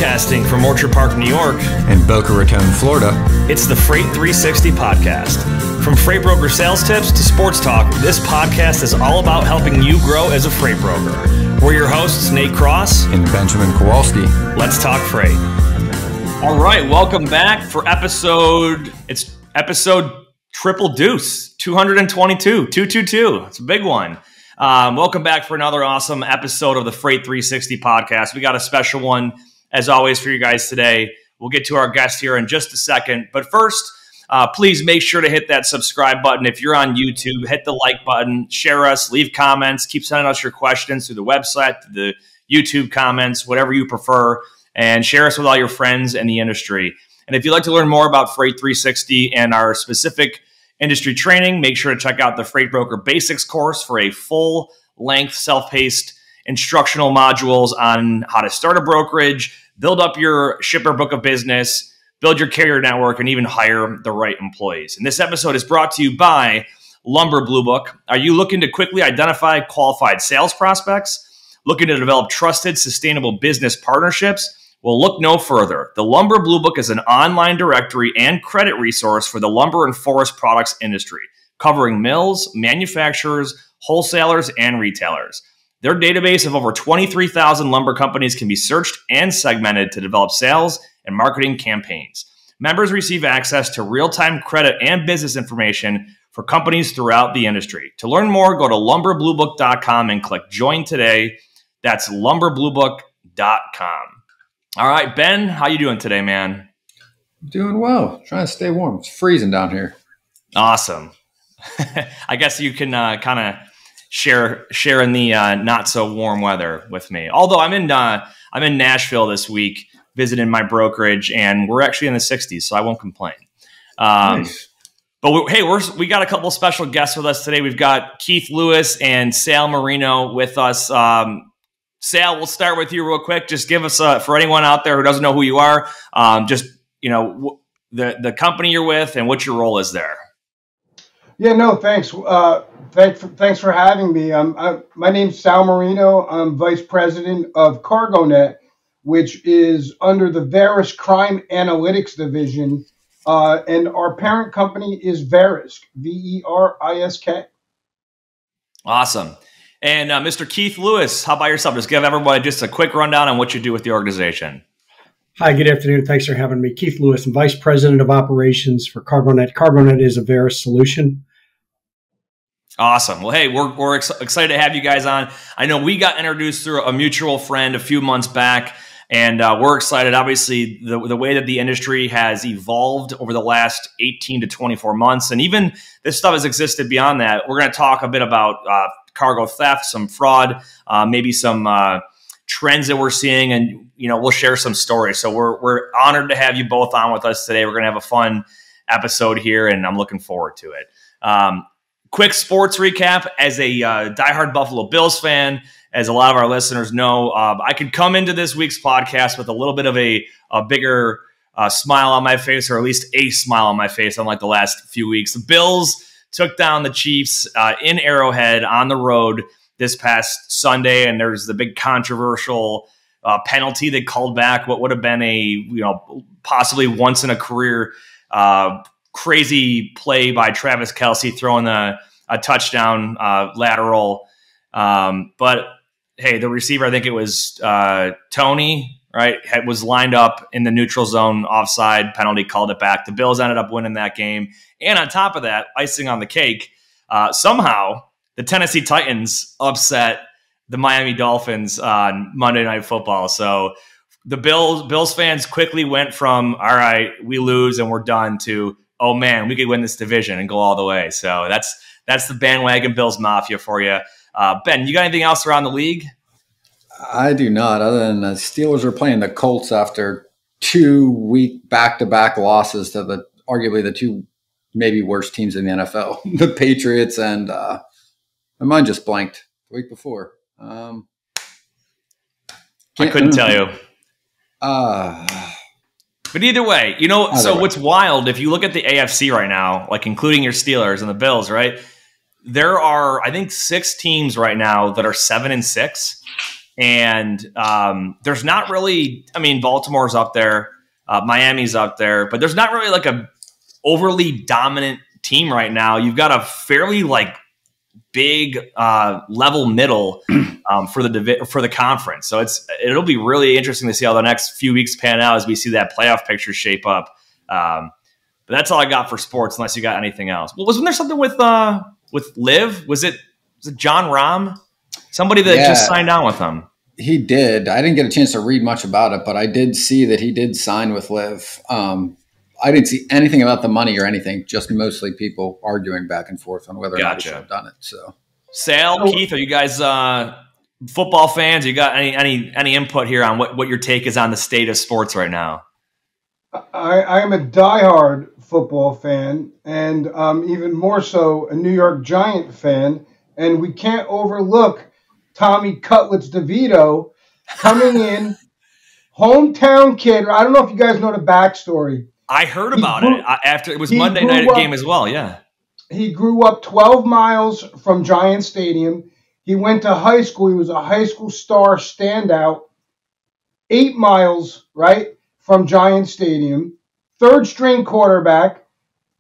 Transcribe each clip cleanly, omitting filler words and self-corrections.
Broadcasting from Orchard Park, New York, and Boca Raton, Florida, it's the Freight 360 podcast. From freight broker sales tips to sports talk, this podcast is all about helping you grow as a freight broker. We're your hosts, Nate Cross and Benjamin Kowalski. Let's talk freight. All right, welcome back for episode triple deuce, 222, 222. It's a big one. Welcome back for another awesome episode of the Freight 360 podcast. We got a special one, as always, for you guys today. We'll get to our guest here in just a second. But first, please make sure to hit that subscribe button. If you're on YouTube, hit the like button, share us, leave comments, keep sending us your questions through the website, the YouTube comments, whatever you prefer, and share us with all your friends in the industry. And if you'd like to learn more about Freight 360 and our specific industry training, make sure to check out the Freight Broker Basics course for a full-length, self-paced instructional modules on how to start a brokerage, build up your shipper book of business, build your carrier network, and even hire the right employees. And this episode is brought to you by Lumber Blue Book. Are you looking to quickly identify qualified sales prospects? Looking to develop trusted, sustainable business partnerships? Well, look no further. The Lumber Blue Book is an online directory and credit resource for the lumber and forest products industry, covering mills, manufacturers, wholesalers, and retailers. Their database of over 23,000 lumber companies can be searched and segmented to develop sales and marketing campaigns. Members receive access to real-time credit and business information for companies throughout the industry. To learn more, go to lumberbluebook.com and click Join Today. That's lumberbluebook.com. All right, Ben, how you doing today, man? Doing well. Trying to stay warm. It's freezing down here. Awesome. I guess you can kind of share in the not so warm weather with me. Although I'm in Nashville this week visiting my brokerage, and we're actually in the 60s, so I won't complain. Nice. But we got a couple of special guests with us today. We've got Keith Lewis and Sal Marino with us. Sal, we'll start with you real quick. Just give us, for anyone out there who doesn't know who you are, the company you're with and what your role is there. Yeah, no, thanks. Thanks for having me. My name's Sal Marino. I'm vice president of CargoNet, which is under the Verisk Crime Analytics division, and our parent company is Verisk, Verisk. Awesome. And Mr. Keith Lewis, how about yourself? Just give everybody just a quick rundown on what you do with the organization. Hi, good afternoon. Thanks for having me. Keith Lewis, I'm Vice President of Operations for CargoNet. CargoNet is a Verisk solution. Awesome. Well, hey, we're excited to have you guys on. I know we got introduced through a mutual friend a few months back, and we're excited. Obviously, the way that the industry has evolved over the last 18 to 24 months, and even this stuff has existed beyond that. We're going to talk a bit about cargo theft, some fraud, maybe some trends that we're seeing, and we'll share some stories. So we're honored to have you both on with us today. We're going to have a fun episode here, and I'm looking forward to it. Quick sports recap. As a diehard Buffalo Bills fan, as a lot of our listeners know, I could come into this week's podcast with a little bit of a bigger smile on my face, or at least a smile on my face, unlike the last few weeks. The Bills took down the Chiefs in Arrowhead on the road this past Sunday, and there's the big controversial penalty they called back. What would have been a possibly once in a career crazy play by Travis Kelce, throwing a touchdown lateral. But hey, the receiver, I think it was Tony, right, was lined up in the neutral zone, offside, penalty, called it back. The Bills ended up winning that game. And on top of that, icing on the cake, somehow the Tennessee Titans upset the Miami Dolphins on Monday Night Football. So the Bills fans quickly went from, all right, we lose and we're done, to, oh man, we could win this division and go all the way. So that's the bandwagon Bills Mafia for you. Ben, you got anything else around the league? I do not, other than the Steelers are playing the Colts after 2-week back-to-back losses to arguably the two maybe worst teams in the NFL, the Patriots and my mind just blanked the week before. I couldn't tell you. But either way, what's wild, if you look at the AFC right now, like including your Steelers and the Bills, right? There are, I think, 6 teams right now that are 7-6. And there's not really, I mean, Baltimore's up there, Miami's up there, but there's not really like a overly dominant team right now. You've got a fairly like big level middle for the conference. So it'll be really interesting to see how the next few weeks pan out as we see that playoff picture shape up. But that's all I got for sports, unless you got anything else. Well, wasn't there something with Liv? Was it John Rahm? Somebody that just signed on with them. He did. I didn't get a chance to read much about it, but I did see that he did sign with Liv. I didn't see anything about the money or anything, just mostly people arguing back and forth on whether or not he should have done it. So, Sal, Keith, are you guys football fans? You got any input here on what your take is on the state of sports right now? I am a diehard football fan, and even more so a New York Giant fan. And we can't overlook Tommy Cutlets DeVito coming in, hometown kid. I don't know if you guys know the backstory. I heard about it after it was Monday night game as well. Yeah. He grew up 12 miles from Giant Stadium. He went to high school. He was a high school star standout. 8 miles, right, from Giant Stadium. Third string quarterback.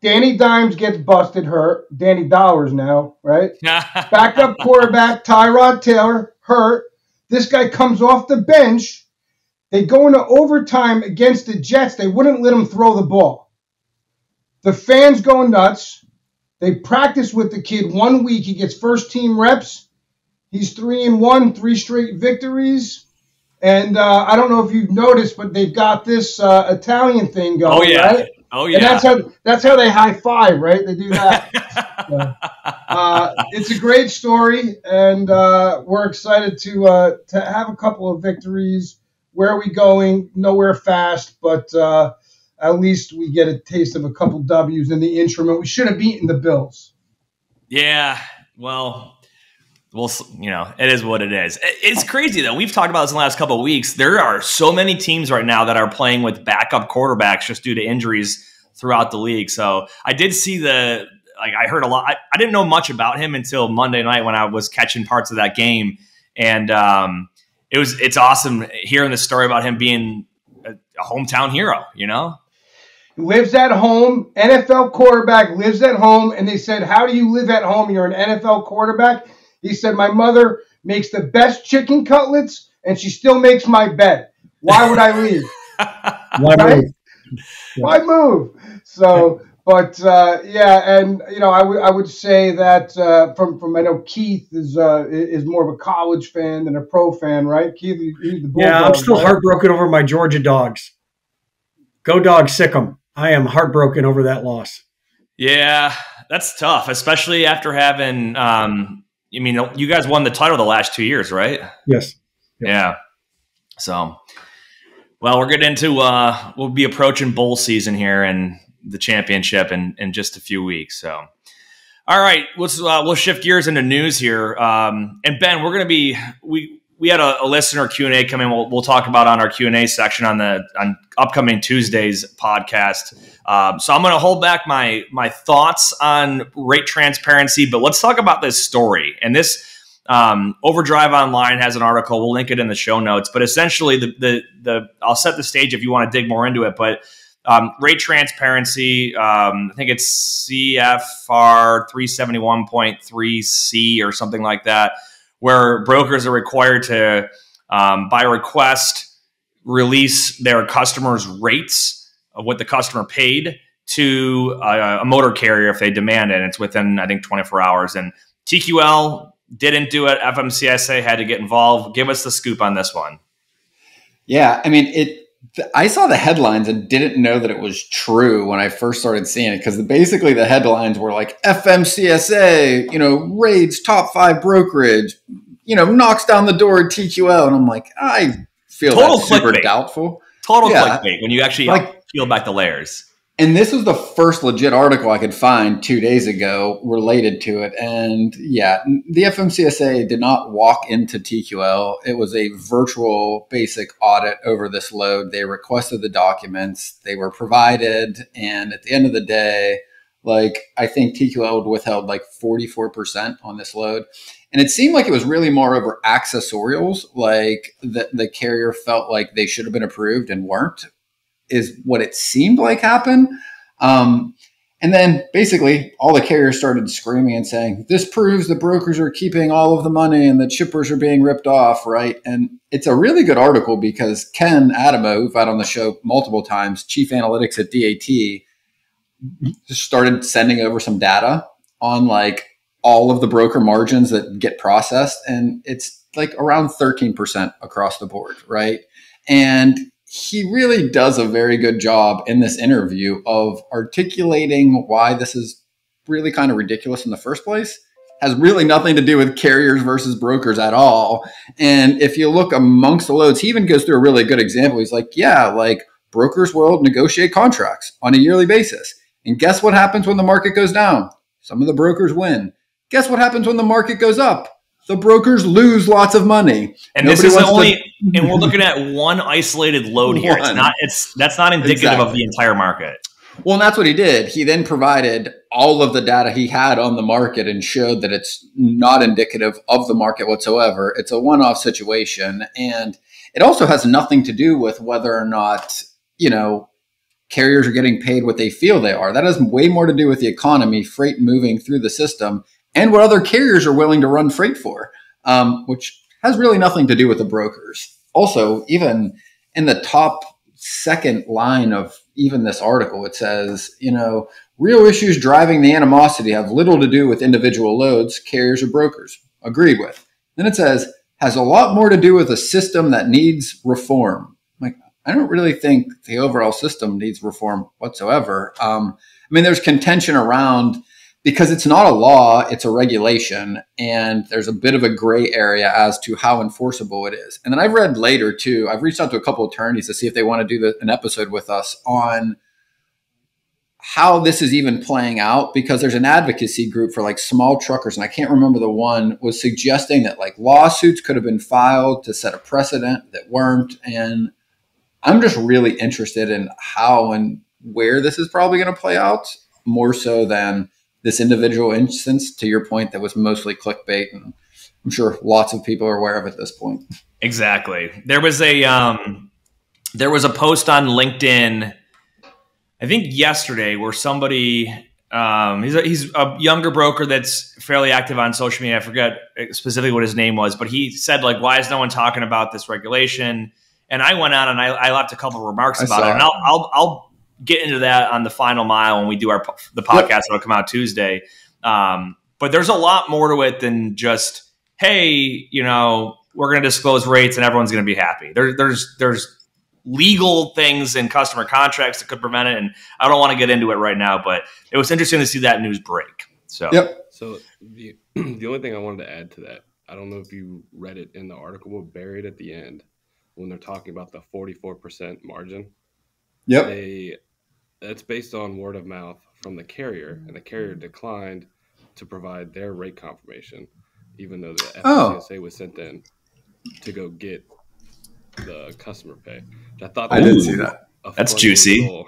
Danny Dimes gets busted hurt. Danny Dollars now, right? Backup quarterback Tyrod Taylor hurt. This guy comes off the bench. They go into overtime against the Jets. They wouldn't let him throw the ball. The fans go nuts. They practice with the kid 1 week. He gets first team reps. He's 3-1, 3 straight victories. And I don't know if you've noticed, but they've got this Italian thing going. Oh yeah, right? Oh yeah. And that's how they high five, right? They do that. It's a great story, and we're excited to have a couple of victories. Where are we going? Nowhere fast, but at least we get a taste of a couple W's in the interim. And we should have beaten the Bills. Yeah, well, it is what it is. It's crazy, though. We've talked about this in the last couple of weeks. There are so many teams right now that are playing with backup quarterbacks just due to injuries throughout the league. So I did see I heard a lot. I didn't know much about him until Monday night when I was catching parts of that game. And it's awesome hearing the story about him being a hometown hero, He lives at home, NFL quarterback, lives at home. And they said, how do you live at home? You're an NFL quarterback. He said, my mother makes the best chicken cutlets, and she still makes my bed. Why would I leave? Why move? So, but and I would say that from I know Keith is more of a college fan than a pro fan, right? Keith, he's the Bulldog, I'm still heartbroken over my Georgia Dogs. Go Dogs, sick 'em. I am heartbroken over that loss. Yeah, that's tough, especially after having. You guys won the title the last 2 years, right? Yes. Yeah. So, well, we're getting into we'll be approaching bowl season here and the championship in just a few weeks. So, all right, we'll shift gears into news here. And Ben, we're going to be we had a listener Q&A come in. We'll talk about on our Q&A section on upcoming Tuesday's podcast. So I'm going to hold back my thoughts on rate transparency, but let's talk about this story. And this Overdrive Online has an article. We'll link it in the show notes. But essentially, the I'll set the stage if you want to dig more into it. But rate transparency, I think it's CFR 371.3C or something like that, where brokers are required to, by request, release their customers' rates of what the customer paid to a motor carrier if they demand it. And it's within, I think, 24 hours. And TQL didn't do it. FMCSA had to get involved. Give us the scoop on this one. Yeah, I mean, I saw the headlines and didn't know that it was true when I first started seeing it, because basically the headlines were like FMCSA, raids top 5 brokerage, knocks down the door at TQL. And I'm like, I feel that's super doubtful. Total clickbait when you actually peel back the layers. And this was the first legit article I could find 2 days ago related to it. And yeah, the FMCSA did not walk into TQL. It was a virtual basic audit over this load. They requested the documents. They were provided. And at the end of the day, Like, I think TQL withheld like 44% on this load. And it seemed like it was really more over accessorials, like the carrier felt like they should have been approved and weren't, is what it seemed like happened. And then basically all the carriers started screaming and saying, this proves the brokers are keeping all of the money and that shippers are being ripped off, right? And it's a really good article because Ken Adamo, who've had on the show multiple times, chief analytics at DAT, just started sending over some data on like all of the broker margins that get processed. And it's like around 13% across the board, right? And he really does a very good job in this interview of articulating why this is really kind of ridiculous in the first place. Has really nothing to do with carriers versus brokers at all. And if you look amongst the loads, he even goes through a really good example. He's like, yeah, like brokers will negotiate contracts on a yearly basis. And guess what happens when the market goes down? Some of the brokers win. Guess what happens when the market goes up? The brokers lose lots of money. And this is only, and we're looking at one isolated load here. That's not indicative of the entire market. Well, and that's what he did. He then provided all of the data he had on the market and showed that it's not indicative of the market whatsoever. It's a one-off situation. And it also has nothing to do with whether or not, carriers are getting paid what they feel they are. That has way more to do with the economy, freight moving through the system, and what other carriers are willing to run freight for, which has really nothing to do with the brokers. Also, even in the top second line of even this article, it says, real issues driving the animosity have little to do with individual loads, carriers or brokers. Agreed with. Then it says, has a lot more to do with a system that needs reform. Like, I don't really think the overall system needs reform whatsoever. There's contention around, because it's not a law, it's a regulation, and there's a bit of a gray area as to how enforceable it is. And then I've read later too, I've reached out to a couple of attorneys to see if they want to do an episode with us on how this is even playing out, because there's an advocacy group for like small truckers, and I can't remember the one, was suggesting that like lawsuits could have been filed to set a precedent that weren't. And I'm just really interested in how and where this is probably going to play out, more so than this individual instance, to your point, that was mostly clickbait. And I'm sure lots of people are aware of it at this point. Exactly. There was a post on LinkedIn, I think yesterday, where somebody, he's a younger broker that's fairly active on social media. I forget specifically what his name was, but he said, like, why is no one talking about this regulation? And I went on and I left a couple of remarks about it. And I'll get into that on the final mile when we do the podcast. Yep. That'll come out Tuesday. But there's a lot more to it than just, hey, we're going to disclose rates and everyone's going to be happy. There's legal things in customer contracts that could prevent it. And I don't want to get into it right now, but it was interesting to see that news break. So, yep. So the only thing I wanted to add to that, I don't know if you read it in the article, but buried at the end, when they're talking about the 44% margin. Yep. That's based on word of mouth from the carrier, and the carrier declined to provide their rate confirmation, even though the FCSA was sent in to go get the customer pay. Which I thought I did see that. That's juicy.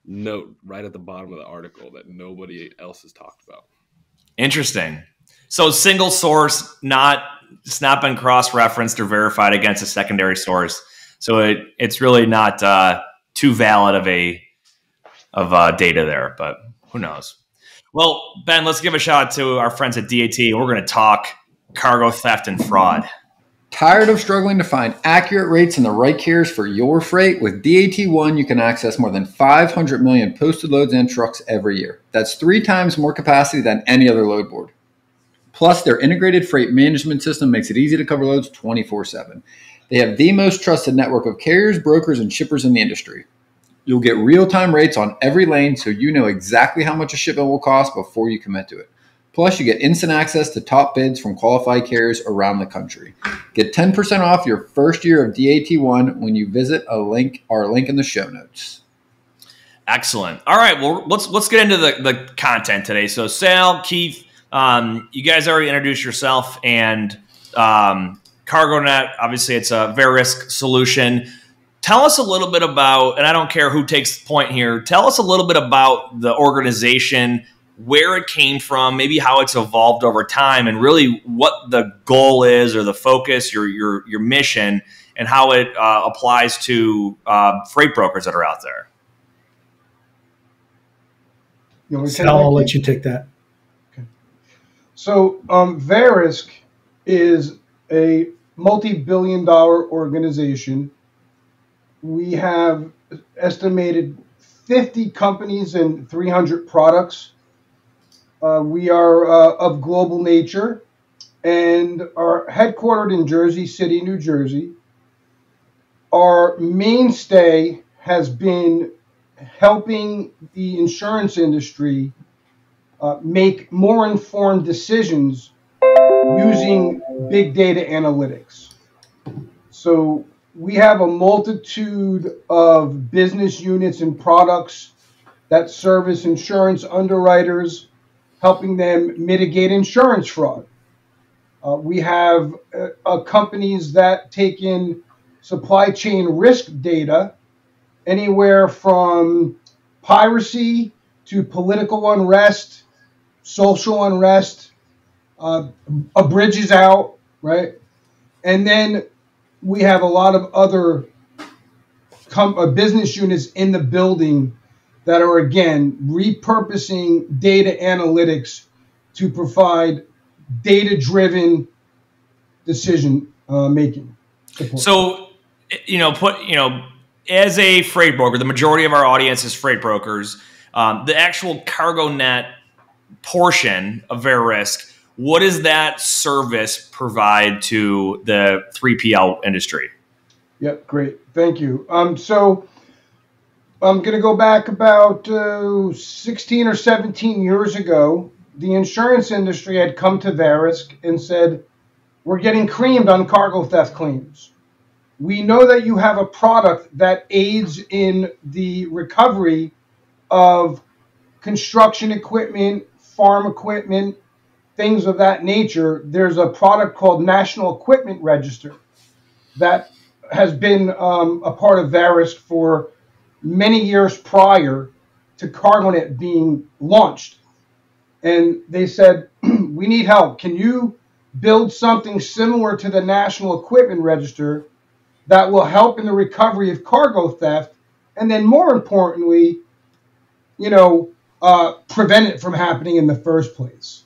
Note right at the bottom of the article that nobody else has talked about. Interesting. So single source, it's not been cross-referenced or verified against a secondary source. So it's really not too valid of data there, but who knows? Well, Ben, let's give a shout out to our friends at DAT. We're going to talk cargo theft and fraud. Tired of struggling to find accurate rates and the right carriers for your freight? With DAT1, you can access more than 500 million posted loads and trucks every year. That's 3 times more capacity than any other load board. Plus, their integrated freight management system makes it easy to cover loads 24/7. They have the most trusted network of carriers, brokers, and shippers in the industry. You'll get real-time rates on every lane, so you know exactly how much a shipment will cost before you commit to it. Plus, you get instant access to top bids from qualified carriers around the country. Get 10% off your first year of DAT1 when you visit our link in the show notes. Excellent. All right, well, let's get into the content today. So, Sal, Keith, you guys already introduced yourself, and CargoNet, obviously it's a Verisk solution. Tell us a little bit about, and I don't care who takes the point here, tell us a little bit about the organization, where it came from, maybe how it's evolved over time, and really what the goal is or the focus, your mission, and how it applies to freight brokers that are out there. Sal, I'll let you take that. Okay. So Verisk is a multi-billion-dollar organization. We have estimated 50 companies and 300 products. We are of global nature and are headquartered in Jersey City, New Jersey. Our mainstay has been helping the insurance industry make more informed decisions using big data analytics. So we have a multitude of business units and products that service insurance underwriters, helping them mitigate insurance fraud. We have companies that take in supply chain risk data, anywhere from piracy to political unrest, social unrest, a bridge is out, right? And then we have a lot of other business units in the building that are, again, repurposing data analytics to provide data-driven decision making support. So, as a freight broker, the majority of our audience is freight brokers. The actual CargoNet portion of Verisk, what does that service provide to the 3PL industry? Yep, great. Thank you. So I'm going to go back about 16 or 17 years ago. The insurance industry had come to Verisk and said, we're getting creamed on cargo theft claims. We know that you have a product that aids in the recovery of construction equipment, farm equipment, things of that nature. There's a product called National Equipment Register that has been a part of Verisk for many years prior to CargoNet being launched. And they said, we need help. Can you build something similar to the National Equipment Register that will help in the recovery of cargo theft, and then more importantly, prevent it from happening in the first place?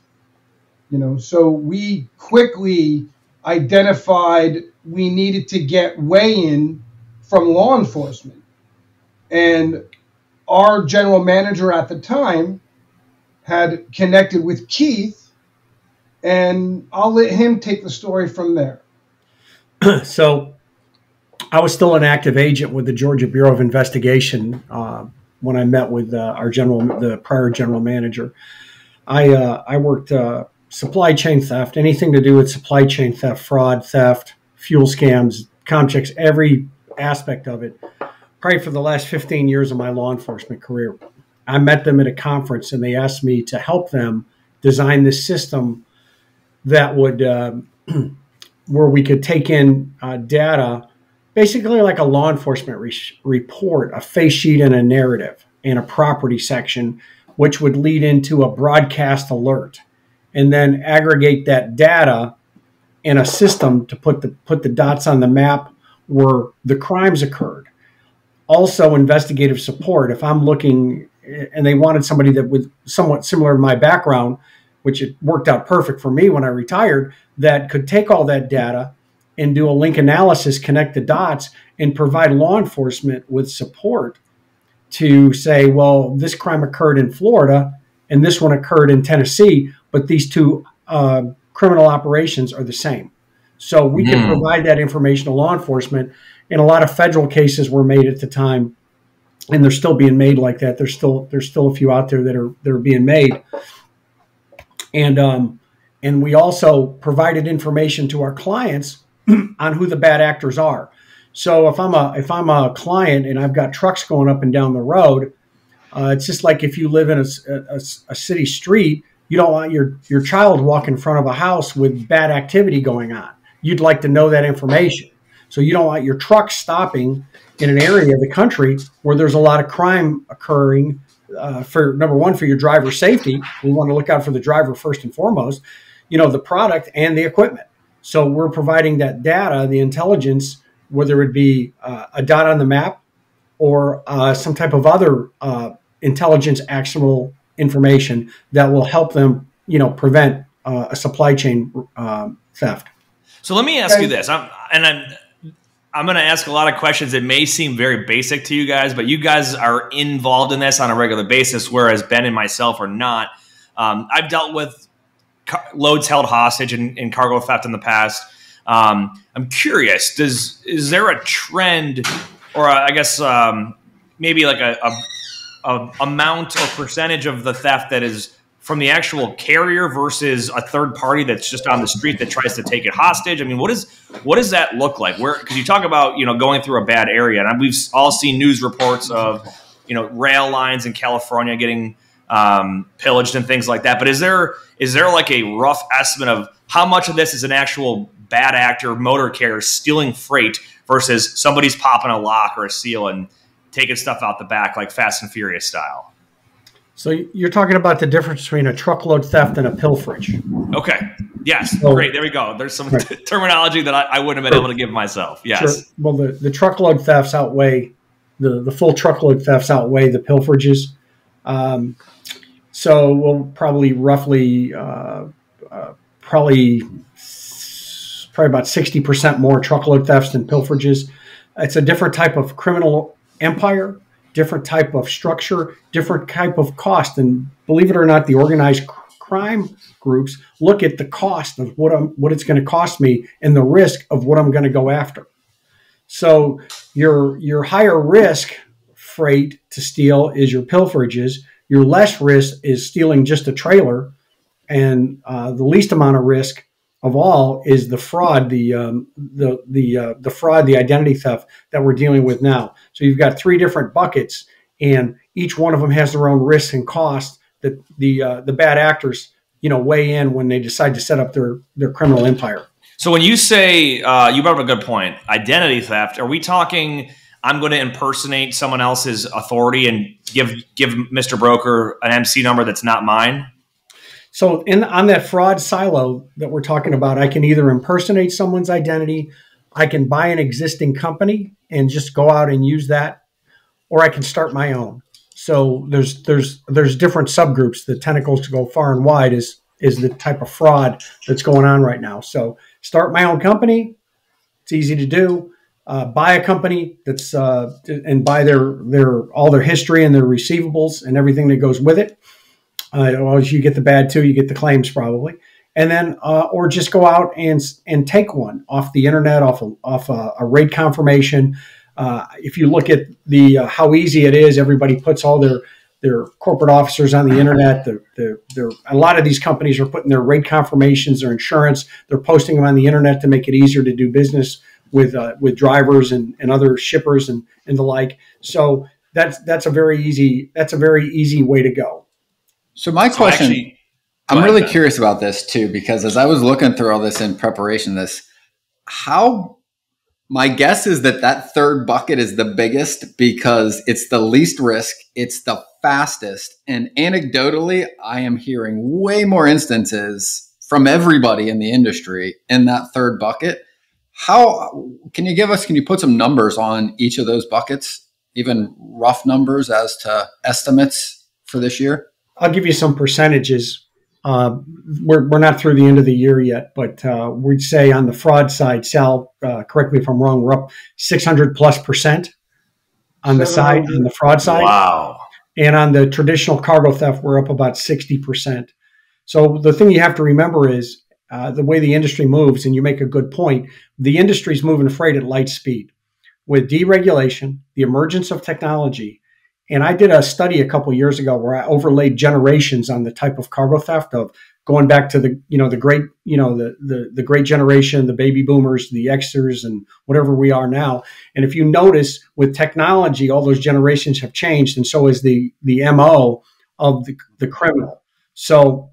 So we quickly identified we needed to get weigh-in from law enforcement. And our general manager at the time had connected with Keith, and I'll let him take the story from there. So I was still an active agent with the Georgia Bureau of Investigation when I met with the prior general manager. I worked supply chain theft, anything to do with supply chain theft, fraud, theft, fuel scams, comm checks, every aspect of it, probably for the last 15 years of my law enforcement career. I met them at a conference and they asked me to help them design this system that would, where we could take in data, basically like a law enforcement report, a face sheet and a narrative and a property section, which would lead into a broadcast alert, and then aggregate that data in a system to put the dots on the map where the crimes occurred. Also, investigative support. If I'm looking, and they wanted somebody that was somewhat similar to my background, which it worked out perfect for me when I retired, that could take all that data and do a link analysis, connect the dots, and provide law enforcement with support to say, well, this crime occurred in Florida and this one occurred in Tennessee, but these two criminal operations are the same. So we can provide that information to law enforcement. And a lot of federal cases were made at the time, and they're still being made like that. There's still a few out there that are being made. And we also provided information to our clients on who the bad actors are. So if I'm a client and I've got trucks going up and down the road, it's just like if you live in a city street, you don't want your child walk in front of a house with bad activity going on. You'd like to know that information. So you don't want your truck stopping in an area of the country where there's a lot of crime occurring. For number one, for your driver safety, we want to look out for the driver first and foremost, the product and the equipment. So we're providing that data, the intelligence, whether it be a dot on the map or some type of other intelligence actionable information that will help them, prevent a supply chain theft. So let me ask you this. I'm going to ask a lot of questions that may seem very basic to you guys, but you guys are involved in this on a regular basis, whereas Ben and myself are not. I've dealt with loads held hostage and cargo theft in the past. I'm curious, is there a trend, or I guess maybe like a amount or percentage of the theft that is from the actual carrier versus a third party that's just on the street that tries to take it hostage? I mean, what does that look like? Because you talk about going through a bad area, and we've all seen news reports of rail lines in California getting pillaged and things like that. But is there like a rough estimate of how much of this is an actual bad actor, motor carrier stealing freight versus somebody's popping a lock or a seal and taking stuff out the back like Fast and Furious style? So you're talking about the difference between a truckload theft and a pilferage. Okay. Yes. So, great. There we go. There's some terminology that I wouldn't have been able to give myself. Yes. Sure. Well, the truckload thefts outweigh the full truckload thefts outweigh the pilferages. So we'll probably roughly about 60% more truckload thefts than pilferages. It's a different type of criminal empire, different type of structure, different type of cost. And believe it or not, the organized crime groups look at the cost of what it's going to cost me and the risk of what I'm going to go after. So your higher risk freight to steal is your pilferages. Your less risk is stealing just a trailer, and the least amount of risk of all is the fraud, the fraud, the identity theft that we're dealing with now. So you've got three different buckets, and each one of them has their own risks and costs that the bad actors weigh in when they decide to set up their criminal empire. So when you say you brought up a good point, identity theft, are we talking I'm going to impersonate someone else's authority and give Mr. Broker an MC number that's not mine? So on that fraud silo that we're talking about, I can either impersonate someone's identity, I can buy an existing company and just go out and use that, or I can start my own. So there's different subgroups. The tentacles go far and wide is the type of fraud that's going on right now. So start my own company. It's easy to do. Buy a company that's and buy all their history and their receivables and everything that goes with it. You get the bad too. You get the claims probably, and then or just go out and take one off the internet, off a rate confirmation. If you look at how easy it is, everybody puts all their corporate officers on the internet. A lot of these companies are putting their rate confirmations, their insurance. They're posting them on the internet to make it easier to do business with drivers and other shippers and the like. So that's a very easy way to go. So my question, I'm really curious about this too, because as I was looking through all this in preparation, my guess is that third bucket is the biggest because it's the least risk, it's the fastest. And anecdotally, I am hearing way more instances from everybody in the industry in that third bucket. Can you put some numbers on each of those buckets, even rough numbers as to estimates for this year? I'll give you some percentages. We're not through the end of the year yet, but we'd say on the fraud side, Sal, correct me if I'm wrong, we're up 600+% on the fraud side. Wow. And on the traditional cargo theft, we're up about 60%. So the thing you have to remember is the way the industry moves, and you make a good point, the industry's moving freight at light speed. With deregulation, the emergence of technology, and I did a study a couple of years ago where I overlaid generations on the type of cargo theft of going back to the great generation, the baby boomers, the Xers, and whatever we are now. And if you notice with technology, all those generations have changed, and so is the MO of the criminal. So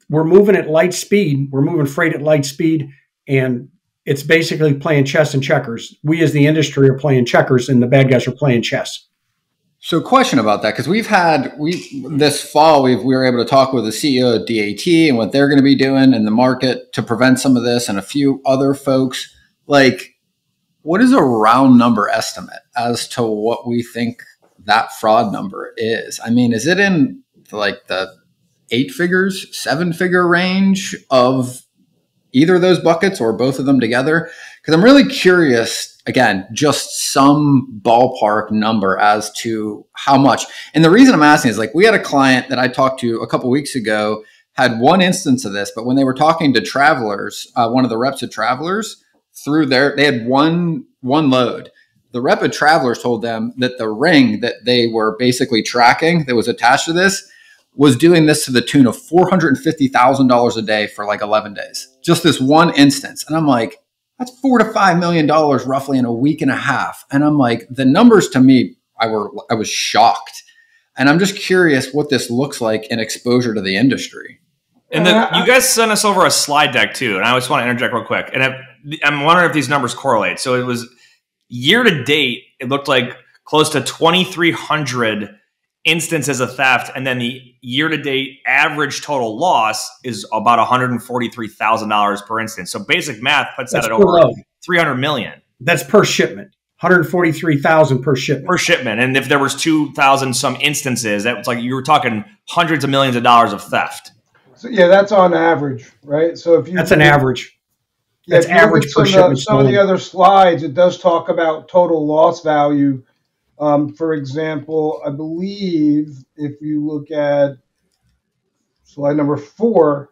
we're moving at light speed. We're moving freight at light speed, and It's basically playing chess and checkers. We as the industry are playing checkers and the bad guys are playing chess. So question about that, because this fall, we were able to talk with the CEO of DAT and what they're going to be doing in the market to prevent some of this, and a few other folks. Like, what is a round number estimate as to what we think that fraud number is? I mean, is it in like the 8 figures, 7-figure range of either of those buckets or both of them together? Because I'm really curious, again, just some ballpark number as to how much. And the reason I'm asking is, like, we had a client that I talked to a couple of weeks ago, had one instance of this, but when they were talking to Travelers, one of the reps at Travelers, they had one load. The rep at Travelers told them that the ring that they were basically tracking that was attached to this was doing this to the tune of $450,000 a day for like 11 days. Just this one instance. And I'm like, that's $4 to $5 million roughly in a week and a half. And I'm like, the numbers to me, I was shocked. And I'm just curious what this looks like in exposure to the industry. And then you guys sent us over a slide deck too. And I just want to interject real quick. And I'm wondering if these numbers correlate. So it was year to date, it looked like close to 2,300 instances of theft, and then the year-to-date average total loss is about $143,000 per instance. So basic math puts that at over 300 million. That's per shipment. 143,000 per shipment. Per shipment, and if there was 2,000 some instances, that was like you were talking hundreds of millions of dollars of theft. So yeah, that's on average, right? So that's an average. Yeah, that's average per shipment. Some of the other slides, it does talk about total loss value. For example, I believe if you look at slide number 4,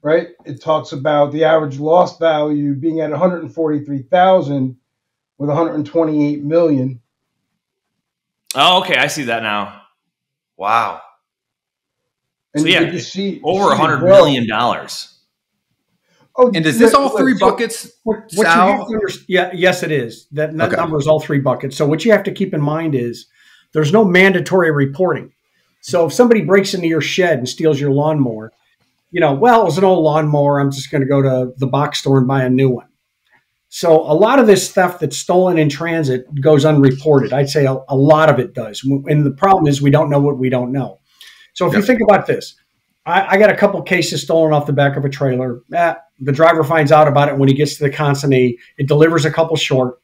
right, it talks about the average loss value being at 143,000 with 128 million. Oh, okay, I see that now. Wow. And so yeah, over $100 million. Oh, and is this all 3 buckets? Yes, it is. That number is all 3 buckets. So what you have to keep in mind is there's no mandatory reporting. So if somebody breaks into your shed and steals your lawnmower, it was an old lawnmower. I'm just going to go to the box store and buy a new one. So a lot of this theft that's stolen in transit goes unreported. I'd say a lot of it does. And the problem is we don't know what we don't know. So if you think about this, I got a couple cases stolen off the back of a trailer. The driver finds out about it when he gets to the consignee. It delivers a couple short.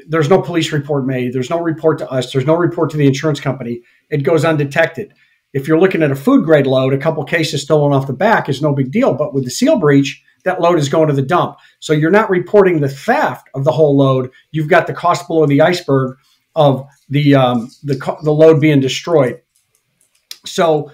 There's no police report made. There's no report to us. There's no report to the insurance company. It goes undetected. If you're looking at a food grade load, a couple cases stolen off the back is no big deal. But with the seal breach, that load is going to the dump. So you're not reporting the theft of the whole load. You've got the cost below the iceberg of the load being destroyed. So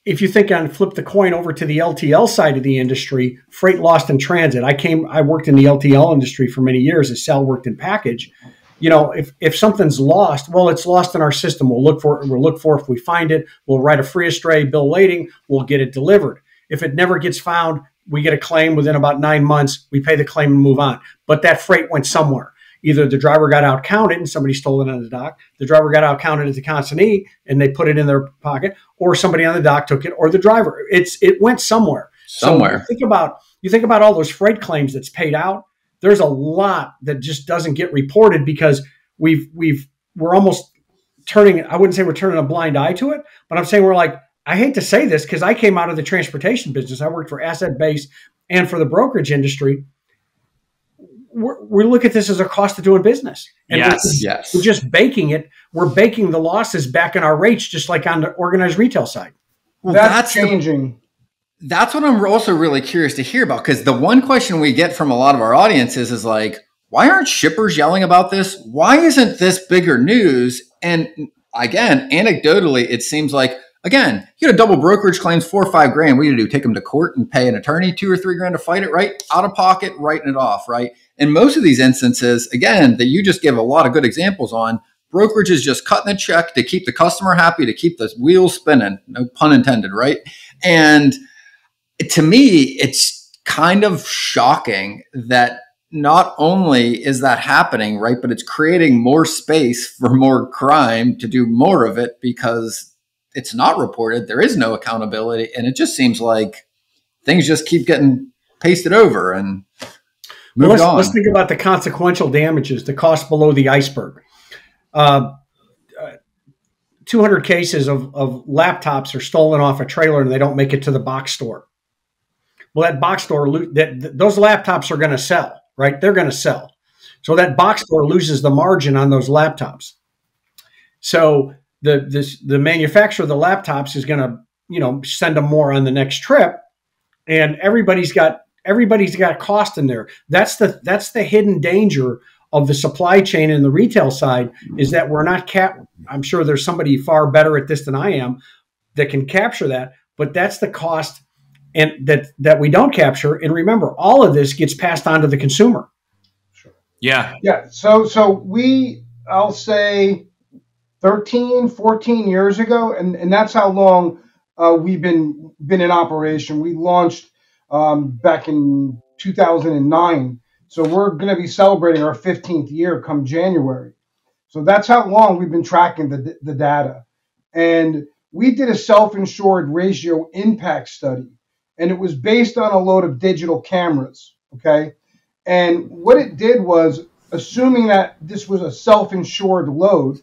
if you think on flip the coin over to the LTL side of the industry, freight lost in transit. I worked in the LTL industry for many years as Sal worked in package. If something's lost, well, it's lost in our system. We'll look for it. We'll look for it. If we find it, we'll write a free astray bill lading. We'll get it delivered. If it never gets found, we get a claim within about 9 months. We pay the claim and move on. But that freight went somewhere. Either the driver got out counted and somebody stole it on the dock, the driver got out counted at the consignee and they put it in their pocket, or somebody on the dock took it, or the driver. It went somewhere. Somewhere. So you think about all those freight claims that's paid out. There's a lot that just doesn't get reported because we're almost turning. I wouldn't say we're turning a blind eye to it, but I'm saying we're like, I hate to say this because I came out of the transportation business. I worked for asset base and for the brokerage industry. We look at this as a cost of doing business. And we're just baking it. We're baking the losses back in our rates, just like on the organized retail side. Well, that's changing. That's what I'm also really curious to hear about, because the one question we get from a lot of our audiences is like, why aren't shippers yelling about this? Why isn't this bigger news? And again, anecdotally, it seems like, again, you get a double brokerage claims, $4 or $5 grand. What do you do? Take them to court and pay an attorney $2 or $3 grand to fight it, right? Out of pocket, writing it off, right? In most of these instances, again, that you just give a lot of good examples on, brokerage is just cutting a check to keep the customer happy, to keep the wheels spinning, no pun intended, right? And to me, it's kind of shocking that not only is that happening, right, but it's creating more space for more crime to do more of it because it's not reported. There is no accountability. And it just seems like things just keep getting pasted over. And Moved on. Let's think about the consequential damages, the cost below the iceberg. 200 cases of laptops are stolen off a trailer and they don't make it to the box store. Well, that box store, those laptops are going to sell, right? They're going to sell. So that box store loses the margin on those laptops. So the manufacturer of the laptops is going to, send them more on the next trip, and everybody's got cost in there. That's the hidden danger of the supply chain and the retail side, is that we're not I'm sure there's somebody far better at this than I am that can capture that, but that's the cost and that we don't capture. And remember, all of this gets passed on to the consumer. Sure. Yeah. Yeah. So I'll say 13, 14 years ago, and that's how long we've been in operation. We launched back in 2009. So we're going to be celebrating our 15th year come January. So that's how long we've been tracking the data. And we did a self-insured ratio impact study, and it was based on a load of digital cameras, okay? And what it did was, assuming that this was a self-insured load,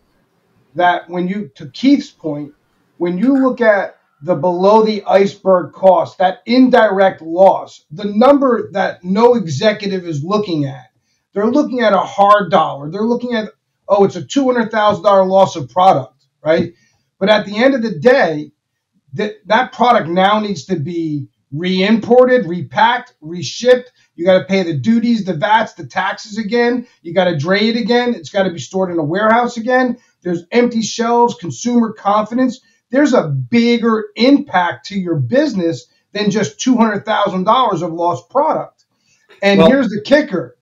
that to Keith's point, when you look at the below the iceberg cost, that indirect loss, the number that no executive is looking at, they're looking at a hard dollar. They're looking at, it's a $200,000 loss of product, right? But at the end of the day, that product now needs to be re-imported, repacked, reshipped. You got to pay the duties, the VATs, the taxes again. You got to dray it again. It's got to be stored in a warehouse again. There's empty shelves, consumer confidence. There's a bigger impact to your business than just $200,000 of lost product. And here's the kicker.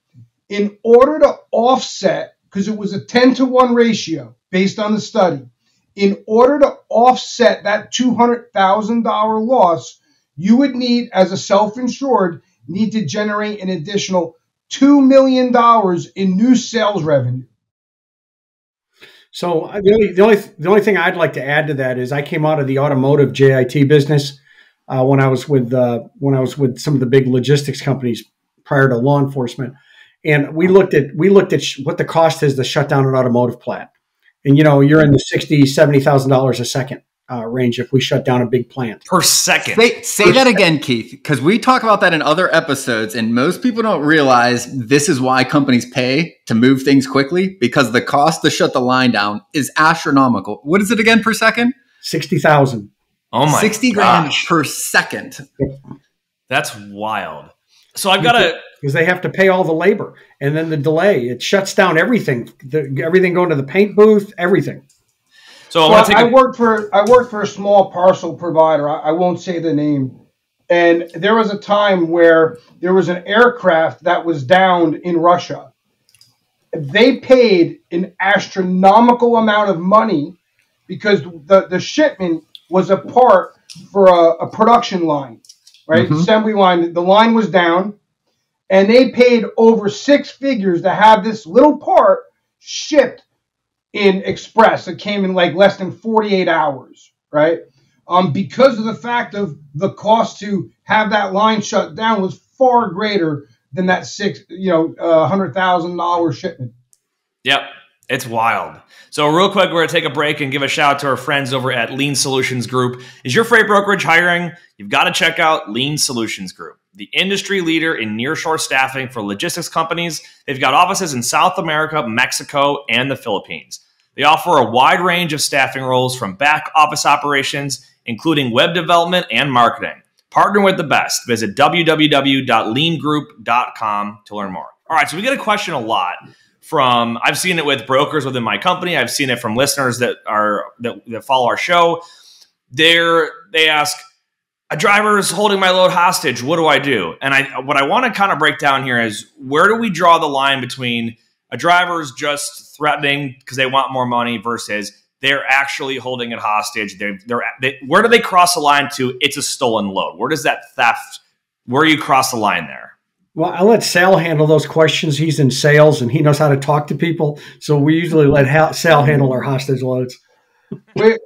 In order to offset, because it was a 10-to-1 ratio based on the study, in order to offset that $200,000 loss, you would need, as a self-insured, need to generate an additional $2 million in new sales revenue. So the only thing I'd like to add to that is I came out of the automotive JIT business when I was with some of the big logistics companies prior to law enforcement, and we looked at what the cost is to shut down an automotive plant, and you're in the $60,000-$70,000 a second range if we shut down a big plant per second. Say that again, Keith, because we talk about that in other episodes, and most people don't realize this is why companies pay to move things quickly, because the cost to shut the line down is astronomical. What is it again per second? 60,000. Oh my! 60 grand per second. That's wild. So I've got to, because they have to pay all the labor, and then the delay, it shuts down everything. Everything going to the paint booth, everything. So I worked for a small parcel provider. I won't say the name. And there was a time where there was an aircraft that was downed in Russia. They paid an astronomical amount of money because the shipment was a part for a production line, right? Mm-hmm. Assembly line. The line was down, and they paid over six figures to have this little part shipped in express. It came in like less than 48 hours, right? Because of the fact of the cost to have that line shut down was far greater than that $100,000 shipment. Yep. It's wild. So real quick, we're going to take a break and give a shout out to our friends over at Lean Solutions Group. Is your freight brokerage hiring? You've got to check out Lean Solutions Group, the industry leader in nearshore staffing for logistics companies. They've got offices in South America, Mexico, and the Philippines. They offer a wide range of staffing roles from back office operations, including web development and marketing. Partner with the best. Visit www.leangroup.com to learn more. All right, so we get a question a lot from, I've seen it with brokers within my company. I've seen it from listeners that follow our show. They ask, a driver is holding my load hostage. What do I do? And what I want to kind of break down here is, where do we draw the line between a driver's just threatening because they want more money versus they're actually holding it hostage? Where do they cross the line to it's a stolen load? Where does that theft, where do you cross the line there? Well, I let Sal handle those questions. He's in sales and he knows how to talk to people. So we usually let Sal handle our hostage loads.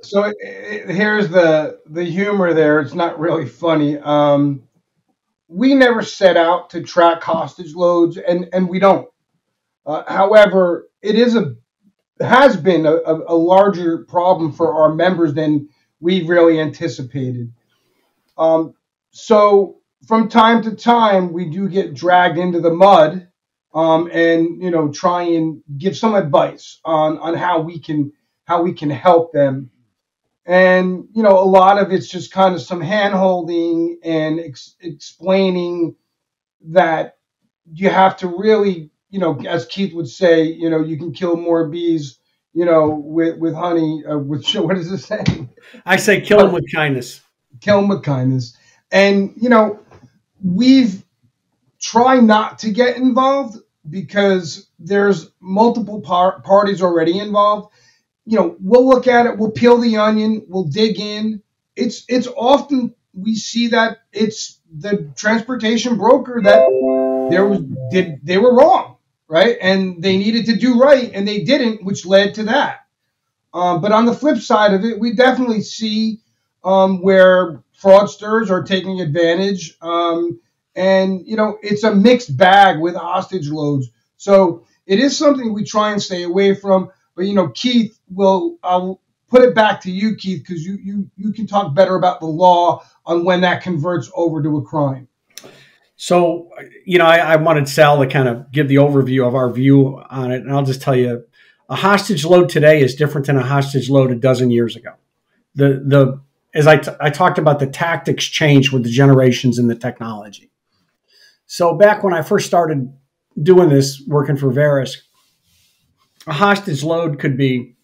So here's the humor there. It's not really funny. we never set out to track hostage loads, and we don't. However, has been a larger problem for our members than we really anticipated. So from time to time, we do get dragged into the mud, and try and give some advice on how we can help them. And a lot of it's just kind of some hand holding and explaining that you have to really, as Keith would say, you can kill more bees, with honey. With what does it say? I say kill them with kindness. Kill them with kindness. And we've tried not to get involved because there's multiple parties already involved. We'll look at it, we'll peel the onion, we'll dig in. It's often we see that it's the transportation broker that they were wrong, right? And they needed to do right, and they didn't, which led to that. But on the flip side of it, we definitely see where fraudsters are taking advantage. And it's a mixed bag with hostage loads. So it is something we try and stay away from. But Keith, I'll put it back to you, Keith, because you can talk better about the law on when that converts over to a crime. So, I wanted Sal to kind of give the overview of our view on it. And I'll just tell you, a hostage load today is different than a hostage load a dozen years ago. As I talked about, the tactics change with the generations and the technology. So back when I first started doing this, working for Verisk, a hostage load could be,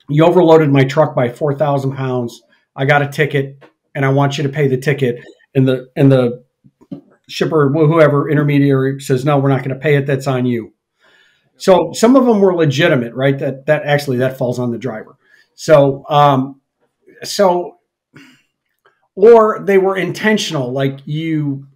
you overloaded my truck by 4,000 pounds. I got a ticket and I want you to pay the ticket. And the shipper, whoever intermediary says, no, we're not going to pay it. That's on you. So some of them were legitimate, right? That falls on the driver. So or they were intentional. Like you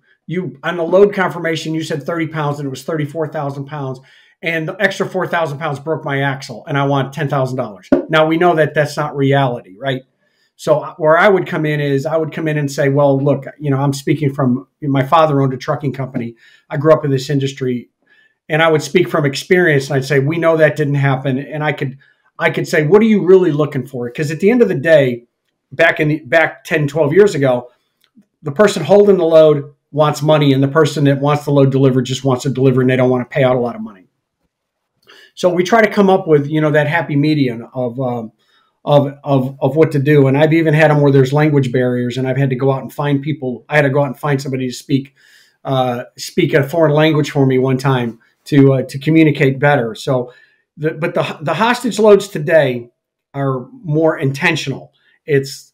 on the load confirmation, you said 30 pounds and it was 34,000 pounds. And the extra 4,000 pounds broke my axle and I want $10,000. Now we know that that's not reality, right? So where I would come in and say, well, look, I'm speaking from, my father owned a trucking company. I grew up in this industry and I would speak from experience. And I'd say, we know that didn't happen. And I could say, what are you really looking for? Because at the end of the day, back 10, 12 years ago, the person holding the load wants money and the person that wants the load delivered just wants to deliver and they don't want to pay out a lot of money. So we try to come up with, that happy median of what to do. And I've even had them where there's language barriers and I've had to go out and find people. I had to go out and find somebody to speak a foreign language for me one time to communicate better. So, but the hostage loads today are more intentional.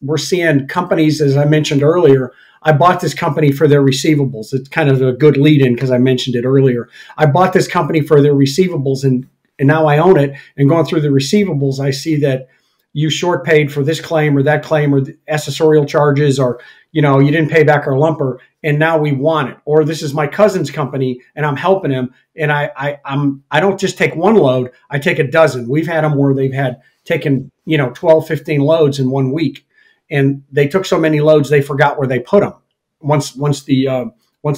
We're seeing companies, as I mentioned earlier, I bought this company for their receivables. It's kind of a good lead in because I mentioned it earlier. I bought this company for their receivables and now I own it. And going through the receivables, I see that you short paid for this claim or that claim or the accessorial charges, or, you didn't pay back our lumper and now we want it. Or this is my cousin's company and I'm helping him. And I don't just take one load, I take a dozen. We've had them where they've had taken, 12, 15 loads in 1 week. And they took so many loads, they forgot where they put them once the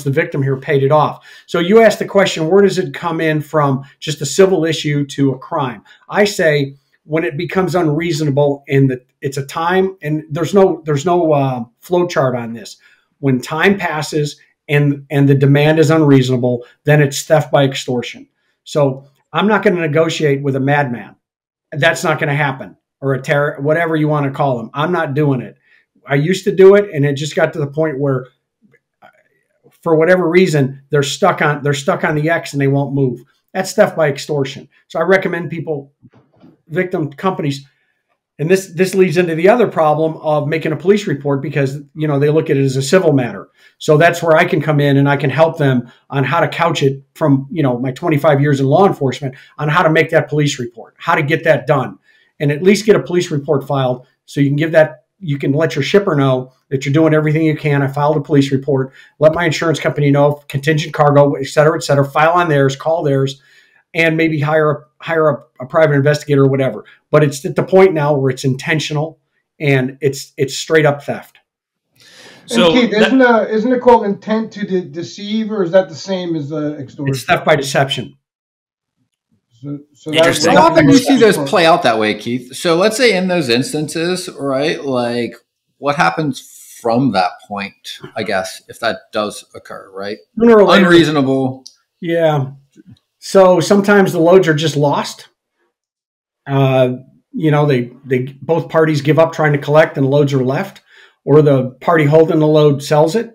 victim here paid it off. So you asked the question, where does it come in from just a civil issue to a crime? I say when it becomes unreasonable and it's a time, and there's no flow chart on this. When time passes and the demand is unreasonable, then it's theft by extortion. So I'm not going to negotiate with a madman. That's not going to happen. Or a terror, whatever you want to call them. I'm not doing it. I used to do it, and it just got to the point where, for whatever reason, they're stuck on the X and they won't move. That's theft by extortion. So I recommend victim companies, and this leads into the other problem of making a police report because they look at it as a civil matter. So that's where I can come in and I can help them on how to couch it from my 25 years in law enforcement on how to make that police report, how to get that done, and at least get a police report filed so you can let your shipper know that you're doing everything you can. I filed a police report, let my insurance company know, contingent cargo, et cetera, file on theirs, call theirs, and maybe hire a private investigator or whatever. But it's at the point now where it's intentional and it's straight up theft. And Keith, isn't it called intent to deceive, or is that the same as extortion? It's theft by deception. So Interesting. How often do you see those play out that way, Keith? So let's say in those instances, right? Like, what happens from that point? I guess if that does occur, right? Unreasonable. Yeah. So sometimes the loads are just lost. They both parties give up trying to collect, and loads are left, or the party holding the load sells it,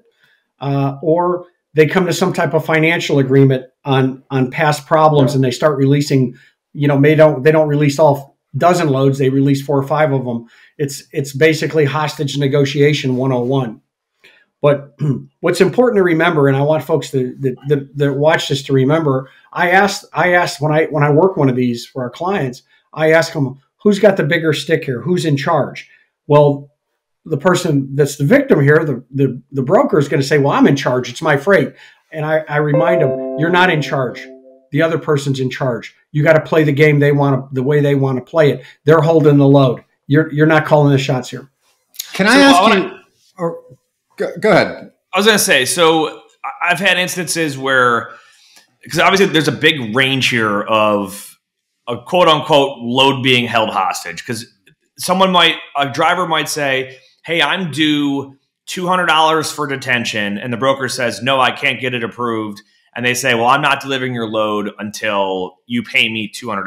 or they come to some type of financial agreement on past problems, and they start releasing. They don't release all dozen loads; they release 4 or 5 of them. It's basically hostage negotiation 101. But what's important to remember, and I want folks that watch this to remember, I asked when I work one of these for our clients, I ask them, who's got the bigger stick here? Who's in charge? Well, the person that's the victim here, the broker, is going to say, well, I'm in charge. It's my freight. And I remind them, you're not in charge. The other person's in charge. You got to play the game the way they want to play it. They're holding the load. You're not calling the shots here. Can I ask you? Or, go ahead. I was going to say, so I've had instances where, because obviously there's a big range here of a quote unquote load being held hostage, because a driver might say, hey, I'm due $200 for detention. And the broker says, no, I can't get it approved. And they say, well, I'm not delivering your load until you pay me $200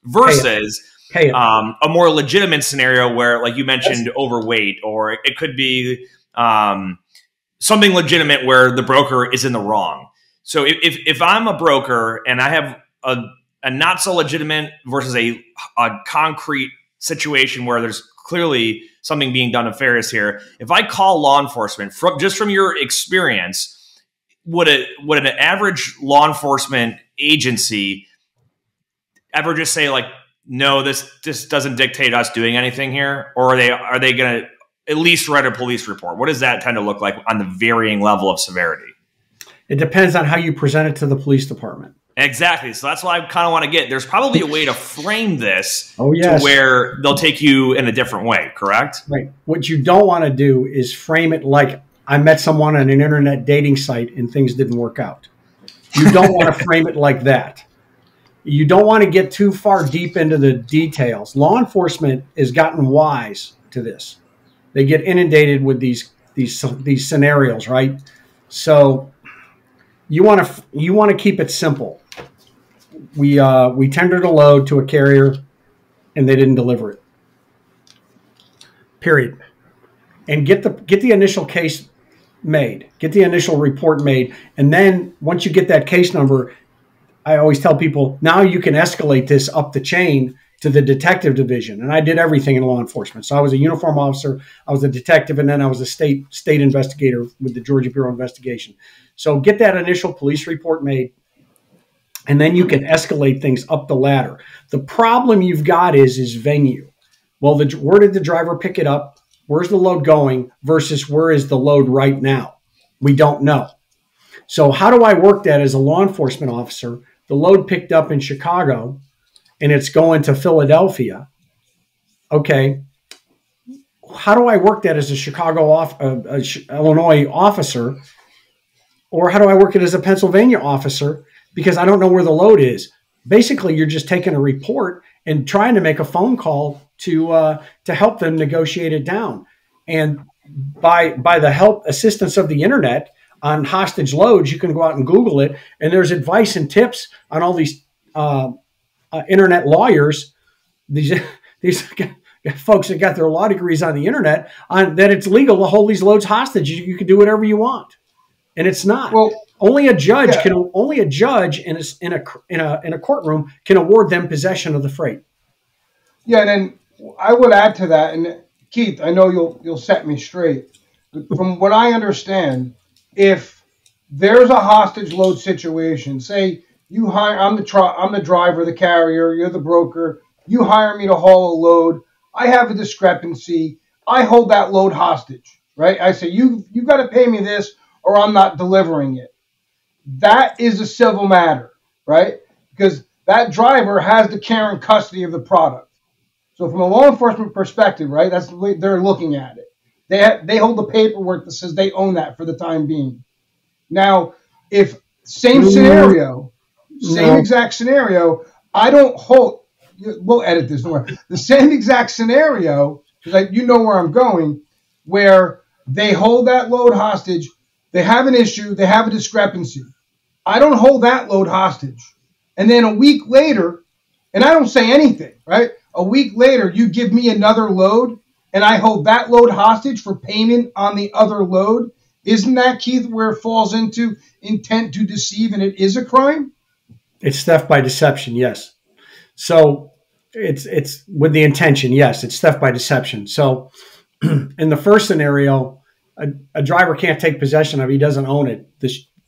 versus a more legitimate scenario where, like you mentioned, overweight, or it could be something legitimate where the broker is in the wrong. So if I'm a broker and I have a not so legitimate versus a concrete situation where there's clearly something being done nefarious here, if I call law enforcement, from your experience, would an average law enforcement agency ever just say, like, no, this doesn't dictate us doing anything here? Or are they going to at least write a police report? What does that tend to look like on the varying level of severity? It depends on how you present it to the police department. Exactly. So that's why I kind of want to get, there's probably a way to frame this to where they'll take you in a different way, correct? Right. What you don't want to do is frame it like, I met someone on an internet dating site and things didn't work out. You don't want to frame it like that. You don't want to get too far deep into the details. Law enforcement has gotten wise to this. They get inundated with these scenarios, right? So you want to keep it simple. We tendered a load to a carrier, and they didn't deliver it. Period. And get the initial case made, get the initial report made, and then once you get that case number, I always tell people, now you can escalate this up the chain to the detective division. And I did everything in law enforcement. So I was a uniform officer, I was a detective, and then I was a state investigator with the Georgia Bureau of Investigation. So get that initial police report made, and then you can escalate things up the ladder. The problem you've got is venue. Well, where did the driver pick it up? Where's the load going versus where is the load right now? We don't know. So how do I work that as a law enforcement officer? The load picked up in Chicago and it's going to Philadelphia. Okay. How do I work that as a Illinois officer? Or how do I work it as a Pennsylvania officer? Because I don't know where the load is. Basically, you're just taking a report and trying to make a phone call to help them negotiate it down. And by the assistance of the internet on hostage loads, you can go out and Google it, and there's advice and tips on all these internet lawyers, these folks that got their law degrees on the internet, on that it's legal to hold these loads hostage. You can do whatever you want, and it's not. Well, only a judge in a courtroom can award them possession of the freight. Yeah, and then I would add to that, and Keith, I know you'll set me straight. But from what I understand, if there's a hostage load situation, say you hire, I'm the driver, the carrier, you're the broker, you hire me to haul a load, I have a discrepancy, I hold that load hostage, right? I say, you got to pay me this or I'm not delivering it. That is a civil matter, right? Because that driver has the care and custody of the product. So from a law enforcement perspective, right, that's the way they're looking at it. They hold the paperwork that says they own that for the time being. Now, if same exact scenario, I don't hold. We'll edit this. Don't worry. The same exact scenario, because you know where I'm going, where they hold that load hostage. They have an issue. They have a discrepancy. I don't hold that load hostage. And then a week later, and I don't say anything, right? A week later, you give me another load, and I hold that load hostage for payment on the other load. Isn't that, Keith, where it falls into intent to deceive, and it is a crime? It's theft by deception, yes. So it's with the intention, yes, it's theft by deception. So in the first scenario, a driver can't take possession of it. He doesn't own it.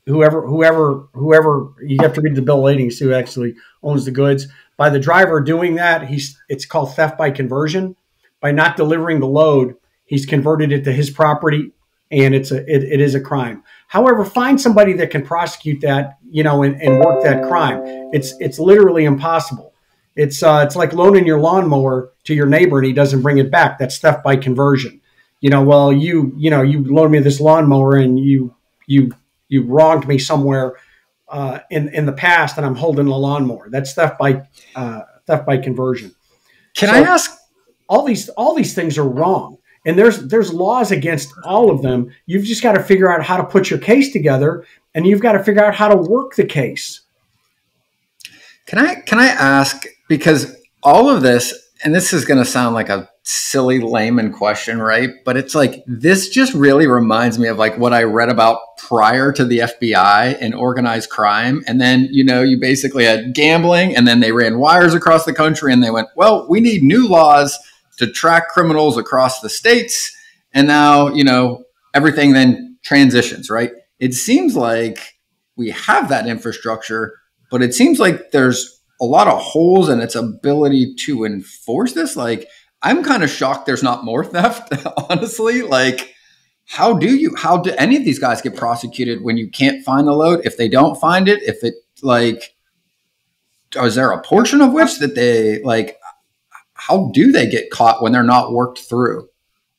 Whoever, you have to read the bill of lading to see who actually owns the goods. By the driver doing that, it's called theft by conversion. By not delivering the load, he's converted it to his property, and it is a crime. However, find somebody that can prosecute that, and work that crime. It's literally impossible. It's like loaning your lawnmower to your neighbor and he doesn't bring it back. That's theft by conversion. You loaned me this lawnmower and you wronged me somewhere in the past, and I'm holding the lawnmower. That's theft by conversion. Can I ask? All these things are wrong, and there's laws against all of them. You've just got to figure out how to put your case together, and you've got to figure out how to work the case. Can I ask, because all of this, and this is going to sound like a silly layman question, right? But it's like, this just really reminds me of like what I read about prior to the FBI and organized crime. And then, you basically had gambling, and then they ran wires across the country, and they went, well, we need new laws to track criminals across the states. And now, everything then transitions, right? It seems like we have that infrastructure, but it seems like there's a lot of holes in its ability to enforce this. Like, I'm kind of shocked there's not more theft, honestly. Like, how do any of these guys get prosecuted when you can't find the load? If they don't find it, is there a portion of which that they how do they get caught when they're not worked through?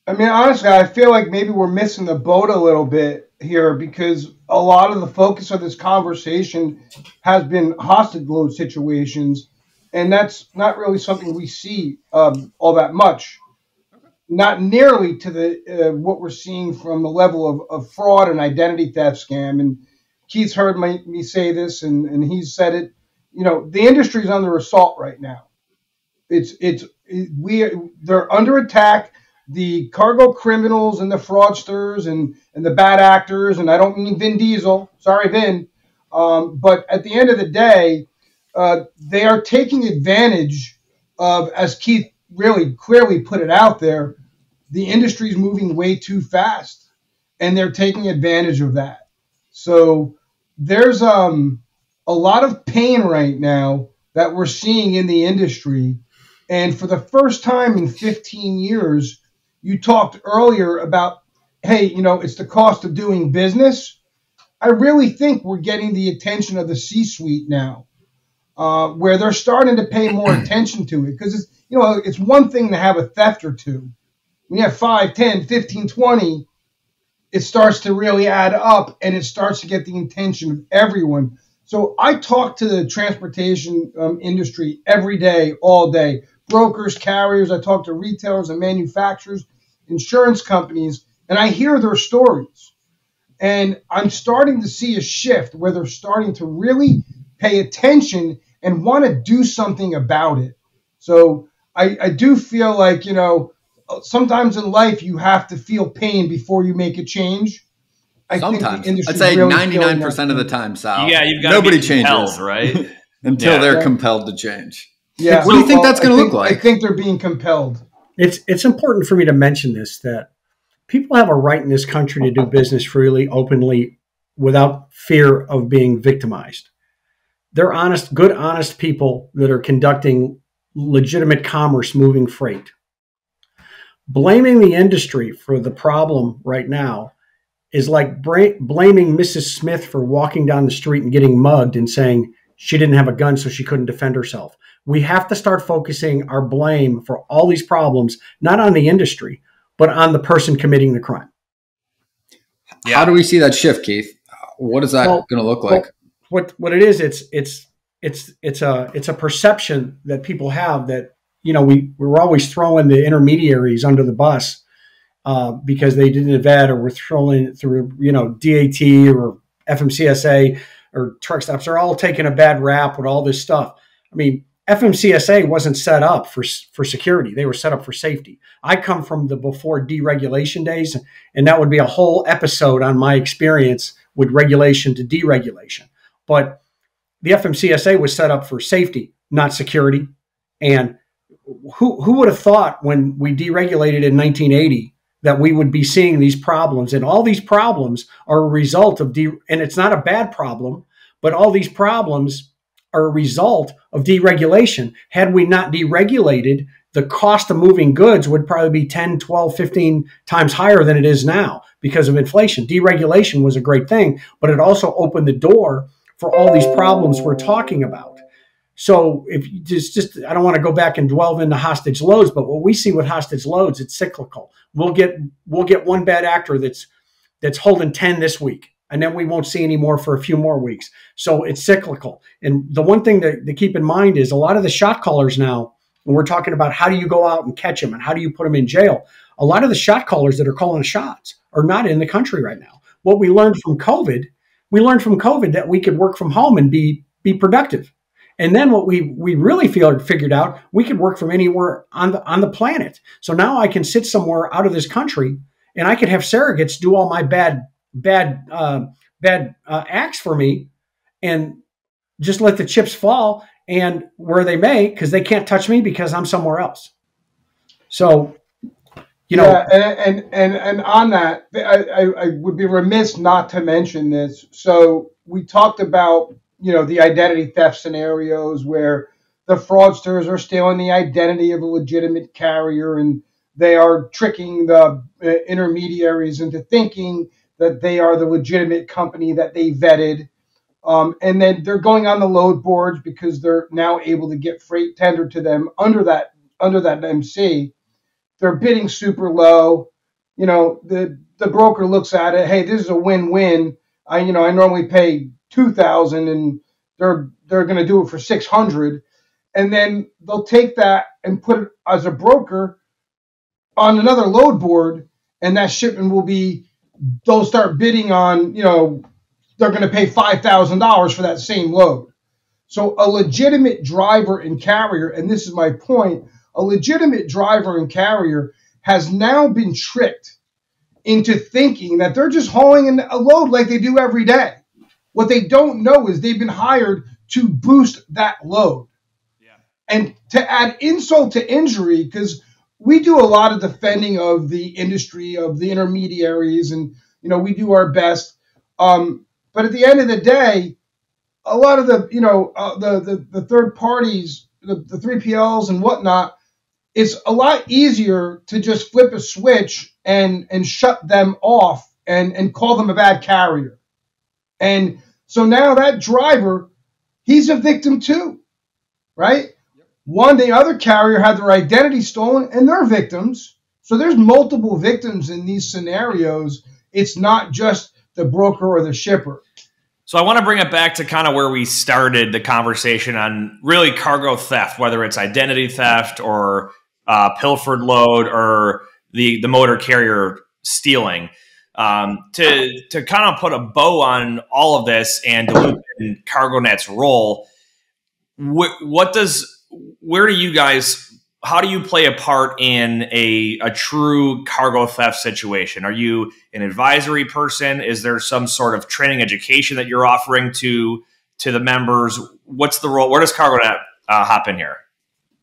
I mean, honestly, I feel like maybe we're missing the boat a little bit here, because a lot of the focus of this conversation has been hostage load situations, and that's not really something we see all that much. Not nearly to the what we're seeing from the level of fraud and identity theft scam. And Keith's heard me say this, and he's said it. The industry is under assault right now. They're under attack. The cargo criminals and the fraudsters and the bad actors, and I don't mean Vin Diesel, sorry Vin, but at the end of the day, they are taking advantage of, as Keith really clearly put it out there, the industry's moving way too fast, and they're taking advantage of that. So there's a lot of pain right now that we're seeing in the industry, and for the first time in 15 years, you talked earlier about, hey, it's the cost of doing business. I really think we're getting the attention of the C-suite now, where they're starting to pay more attention to it. Because it's one thing to have a theft or two. When you have 5, 10, 15, 20, it starts to really add up, and it starts to get the attention of everyone. So I talk to the transportation industry every day, all day. Brokers, carriers, I talk to retailers and manufacturers, insurance companies, and I hear their stories. And I'm starting to see a shift where they're starting to really pay attention and want to do something about it. So I do feel like, sometimes in life you have to feel pain before you make a change. Sometimes. I'd say really 99% of the time, Sal. Yeah, you've got nobody to be compelled, changes, right? Until they're compelled to change. Yeah. What do you think that's going to look like? I think they're being compelled. It's important for me to mention this, that people have a right in this country to do business freely, openly, without fear of being victimized. They're honest people that are conducting legitimate commerce, moving freight. Blaming the industry for the problem right now is like blaming Mrs. Smith for walking down the street and getting mugged and saying she didn't have a gun so she couldn't defend herself. We have to start focusing our blame for all these problems, not on the industry. but on the person committing the crime. Yeah. How do we see that shift, Keith? What is that going to look like? What it is, it's a perception that people have that, you know, we're always throwing the intermediaries under the bus because they didn't vet or were throwing it through, you know, DAT or FMCSA or truck stops. They're all taking a bad rap with all this stuff. I mean, FMCSA wasn't set up for security. They were set up for safety. I come from the before deregulation days, and that would be a whole episode on my experience with regulation to deregulation. But the FMCSA was set up for safety, not security. And who would have thought when we deregulated in 1980 that we would be seeing these problems? And all these problems are a result of and it's not a bad problem, but all these problems are a result of deregulation. Had we not deregulated, the cost of moving goods would probably be 10, 12, 15 times higher than it is now because of inflation. Deregulation was a great thing, but it also opened the door for all these problems we're talking about. So if you just I don't want to go back and delve into hostage loads, but what we see with hostage loads, it's cyclical. We'll get one bad actor that's holding 10 this week, and then we won't see any more for a few more weeks. So it's cyclical. And the one thing to keep in mind is a lot of the shot callers now, when we're talking about how do you go out and catch them and how do you put them in jail, a lot of the shot callers that are calling the shots are not in the country right now. What we learned from COVID, that we could work from home and be productive. And then what we really figured out, we could work from anywhere on the planet. So now I can sit somewhere out of this country and I could have surrogates do all my bad acts for me and just let the chips fall and where they may, because they can't touch me because I'm somewhere else. So, you know, and on that, I would be remiss not to mention this. So we talked about, you know, the identity theft scenarios where the fraudsters are stealing the identity of a legitimate carrier and they are tricking the intermediaries into thinking that they are the legitimate company that they vetted. And then they're going on the load boards because they're now able to get freight tendered to them under that MC. They're bidding super low. You know, the broker looks at it. Hey, this is a win-win. I normally pay $2,000 and they're going to do it for $600. And then they'll take that and put it as a broker on another load board. And that shipment they'll start bidding on, you know, they're going to pay $5,000 for that same load. So a legitimate driver and carrier, and this is my point, a legitimate driver and carrier has now been tricked into thinking that they're just hauling a load like they do every day. What they don't know is they've been hired to boost that load. Yeah. And to add insult to injury, because we do a lot of defending of the industry, of the intermediaries, and, you know, we do our best. But at the end of the day, a lot of the, you know, the third parties, the 3PLs and whatnot, it's a lot easier to just flip a switch and shut them off and call them a bad carrier. And so now that driver, he's a victim too, right? Yep. The other carrier had their identity stolen and they're victims. So there's multiple victims in these scenarios. It's not just the broker or the shipper. So I want to bring it back to kind of where we started the conversation on really cargo theft, whether it's identity theft or pilfered load or the motor carrier stealing. To kind of put a bow on all of this and dilute in CargoNet's role, how do you play a part in a true cargo theft situation? Are you an advisory person? Is there some sort of training education that you're offering to the members? What's the role? Where does CargoNet hop in here?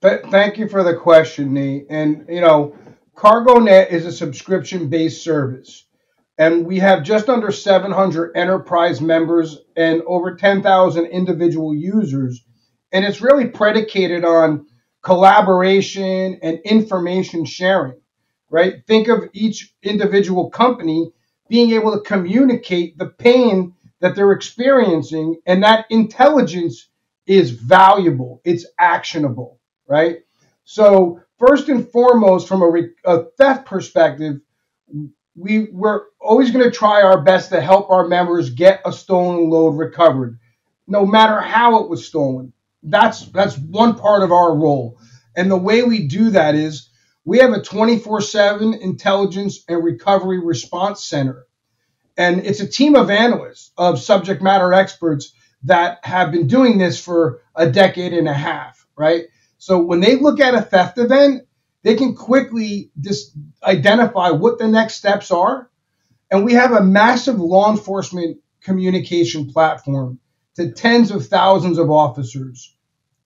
Thank you for the question, Nee. And, you know, CargoNet is a subscription-based service. And we have just under 700 enterprise members and over 10,000 individual users. And it's really predicated on collaboration and information sharing, right? Think of each individual company being able to communicate the pain that they're experiencing, and that intelligence is valuable. It's actionable, right? So first and foremost, from a theft perspective, we're always going to try our best to help our members get a stolen load recovered, no matter how it was stolen. That's one part of our role. And the way we do that is we have a 24/7 intelligence and recovery response center. And it's a team of analysts, of subject matter experts that have been doing this for a decade and a half, right? So when they look at a theft event, they can quickly just identify what the next steps are. And we have a massive law enforcement communication platform to tens of thousands of officers.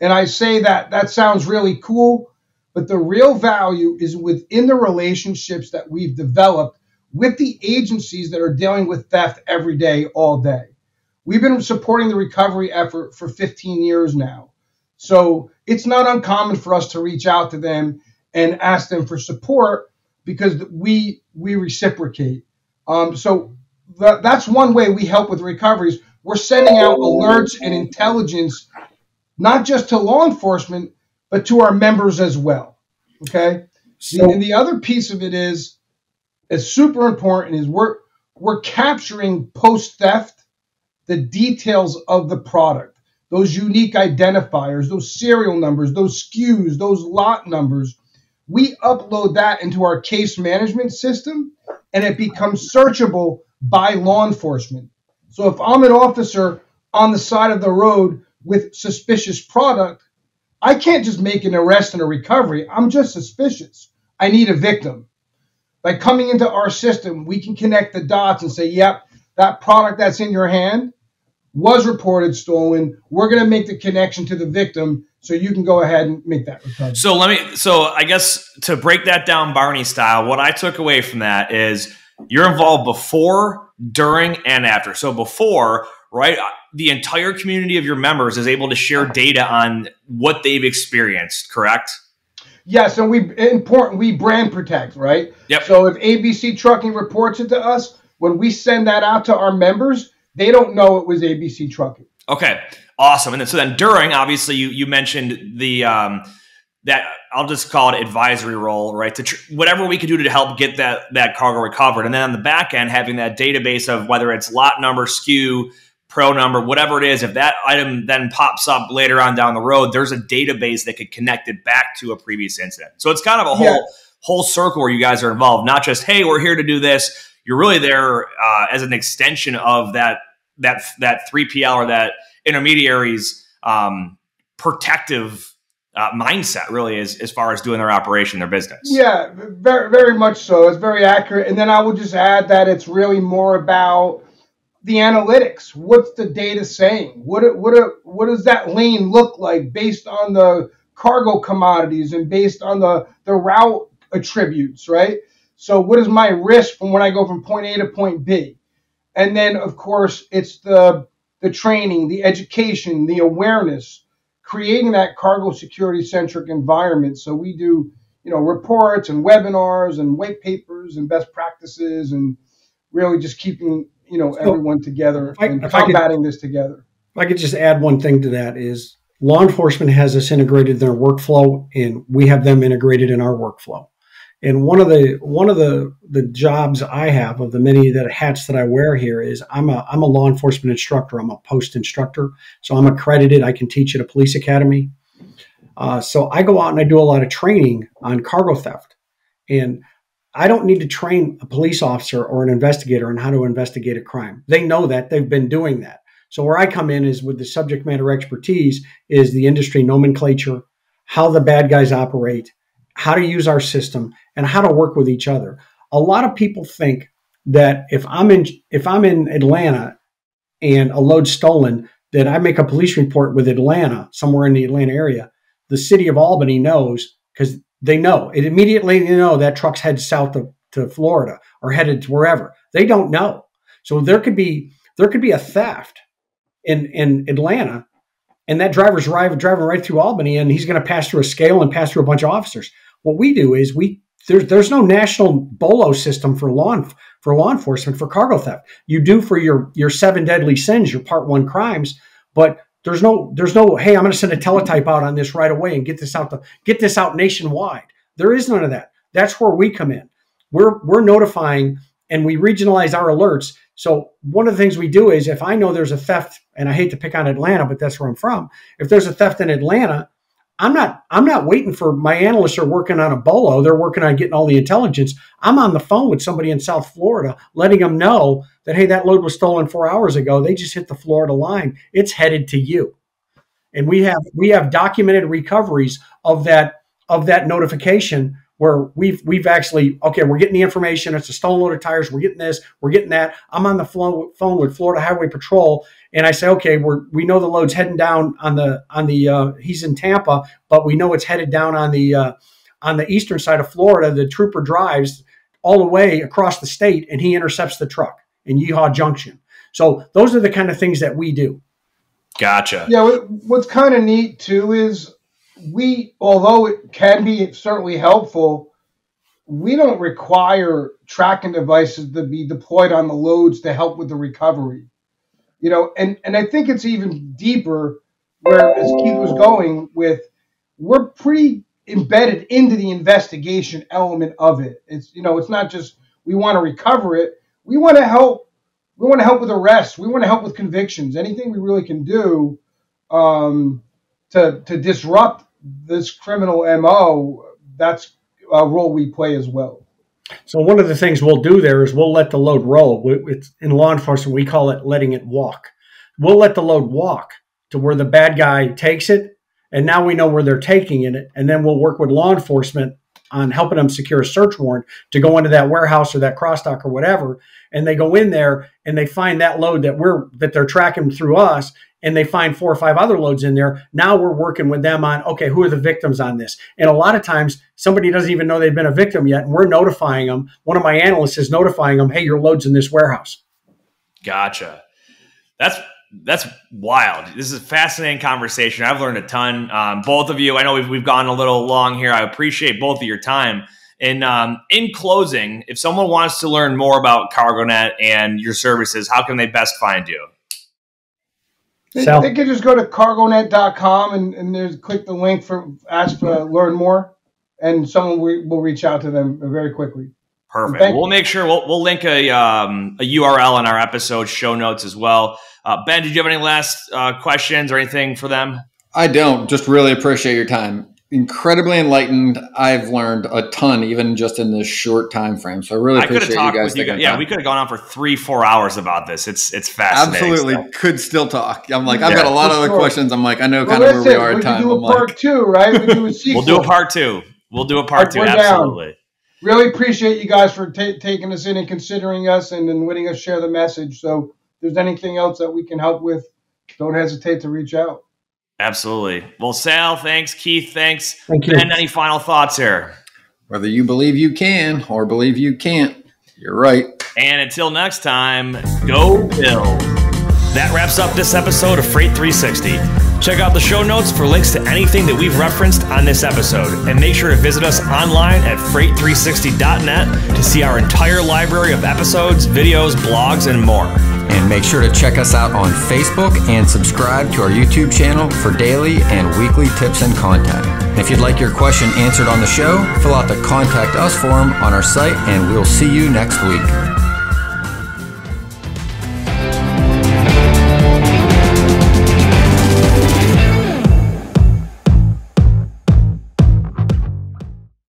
And I say that sounds really cool, but the real value is within the relationships that we've developed with the agencies that are dealing with theft every day, all day. We've been supporting the recovery effort for 15 years now. So it's not uncommon for us to reach out to them and ask them for support because we reciprocate. So that's one way we help with recoveries. We're sending out alerts and intelligence, not just to law enforcement, but to our members as well. Okay. And the other piece of it is super important is we're capturing post-theft the details of the product, those unique identifiers, those serial numbers, those SKUs, those lot numbers. We upload that into our case management system, and it becomes searchable by law enforcement. So if I'm an officer on the side of the road with suspicious product, I can't just make an arrest and a recovery. I'm just suspicious. I need a victim. By coming into our system, we can connect the dots and say, yep, that product that's in your hand was reported stolen. We're going to make the connection to the victim so you can go ahead and make that recovery. So I guess to break that down Barney style, what I took away from that is you're involved before, during, and after. So before, right, the entire community of your members is able to share data on what they've experienced, correct? Yes, and we brand protect, right? Yep. So if ABC Trucking reports it to us, when we send that out to our members, they don't know it was ABC Trucking. Okay, awesome. And then during, obviously, you mentioned the that I'll just call it advisory role, right? Whatever we can do to help get that cargo recovered, and then on the back end, having that database of whether it's lot number, SKU, pro number, whatever it is, if that item then pops up later on down the road, there's a database that could connect it back to a previous incident. So it's kind of a whole circle where you guys are involved, not just, hey, we're here to do this. You're really there as an extension of that 3PL or that intermediary's protective mindset, really, as far as doing their operation, their business. Yeah, very, very much so. It's very accurate. And then I would just add that it's really more about the analytics. What's the data saying? What does that lane look like based on the cargo commodities and based on the route attributes, right? So what is my risk from when I go from point A to point B? And then, of course, it's the training, the education, the awareness, creating that cargo security-centric environment. So we do, reports and webinars and white papers and best practices and really just keeping everyone together and combating this together. If I could just add one thing to that is law enforcement has us integrated in their workflow, and we have them integrated in our workflow. And one of the jobs I have, of the many hats that I wear here, is I'm a law enforcement instructor. I'm a post instructor, so I'm accredited. I can teach at a police academy. So I go out and I do a lot of training on cargo theft, and I don't need to train a police officer or an investigator on how to investigate a crime. They know that. They've been doing that. So where I come in is with the subject matter expertise is the industry nomenclature, how the bad guys operate, how to use our system, and how to work with each other. A lot of people think that if I'm in Atlanta and a load's stolen, that I make a police report with Atlanta, somewhere in the Atlanta area. The city of Albany knows, because they know it immediately. They know that truck's headed south to Florida or headed to wherever. They don't know. So there could be a theft in Atlanta, and that driver's driving right through Albany, and he's going to pass through a scale and pass through a bunch of officers. What we do is there's no national BOLO system for law enforcement for cargo theft. You do for your 7 deadly sins, your Part 1 crimes, but there's no hey, I'm going to send a teletype out on this right away and get this out nationwide. There is none of that. That's where we come in. We're notifying, and we regionalize our alerts. So one of the things we do is, if I know there's a theft, and I hate to pick on Atlanta, but that's where I'm from. If there's a theft in Atlanta, I'm not waiting for my analysts are working on a bolo. They're working on getting all the intelligence. I'm on the phone with somebody in South Florida, letting them know that, hey, that load was stolen 4 hours ago. They just hit the Florida line. It's headed to you. And we have documented recoveries of that notification, where we've actually, okay, we're getting the information. It's a stolen load of tires. We're getting this. We're getting that. I'm on the phone with Florida Highway Patrol, and I say, okay, we know the load's heading down on the he's in Tampa, but we know it's headed down on the eastern side of Florida. The trooper drives all the way across the state, and he intercepts the truck in Yeehaw Junction. So those are the kind of things that we do. Gotcha. Yeah, what's kind of neat too is, although it can be certainly helpful, we don't require tracking devices to be deployed on the loads to help with the recovery. And I think it's even deeper, where, as Keith was going with, we're pretty embedded into the investigation element of it. It's not just we want to recover it. We want to help. We want to help with arrests. We want to help with convictions. Anything we really can do to disrupt this criminal MO, that's a role we play as well. So one of the things we'll do there is we'll let the load roll. It's, in law enforcement, we call it letting it walk. We'll let the load walk to where the bad guy takes it, and now we know where they're taking it, and then we'll work with law enforcement on helping them secure a search warrant to go into that warehouse or that cross-dock or whatever. And they go in there and they find that load that they're tracking through us, and they find 4 or 5 other loads in there. Now we're working with them on, okay, who are the victims on this? And a lot of times somebody doesn't even know they've been a victim yet, and we're notifying them. One of my analysts is notifying them, hey, your load's in this warehouse. Gotcha. That's wild. This is a fascinating conversation. I've learned a ton. Both of you, I know we've gone a little long here. I appreciate both of your time. And in closing, if someone wants to learn more about CargoNet and your services, how can they best find you? They can just go to cargonet.com and there's click the link for ask for learn more, and someone will reach out to them very quickly. Perfect. We'll make sure we'll link a URL in our episode show notes as well. Ben, did you have any last questions or anything for them? I don't. Just really appreciate your time. Incredibly enlightened. I've learned a ton, even just in this short time frame. So I really appreciate you guys taking time. Yeah, we could have gone on for 3-4 hours about this. It's fascinating. Absolutely, stuff. Could still talk. I'm like, I've got a lot of other questions. I'm like, I know kind of where we are at time. We do a part 2, right? We do a sequel. We'll do a part 2. We'll do a part 2. Absolutely. Down. Really appreciate you guys for taking us in and considering us and letting us share the message. So if there's anything else that we can help with, don't hesitate to reach out. Absolutely. Well, Sal, thanks. Keith, thanks. Thank you. Ben, any final thoughts here? Whether you believe you can or believe you can't, you're right. And until next time, go Bills. That wraps up this episode of Freight 360. Check out the show notes for links to anything that we've referenced on this episode. And make sure to visit us online at freight360.net to see our entire library of episodes, videos, blogs, and more. And make sure to check us out on Facebook and subscribe to our YouTube channel for daily and weekly tips and content. And if you'd like your question answered on the show, fill out the Contact Us form on our site, and we'll see you next week.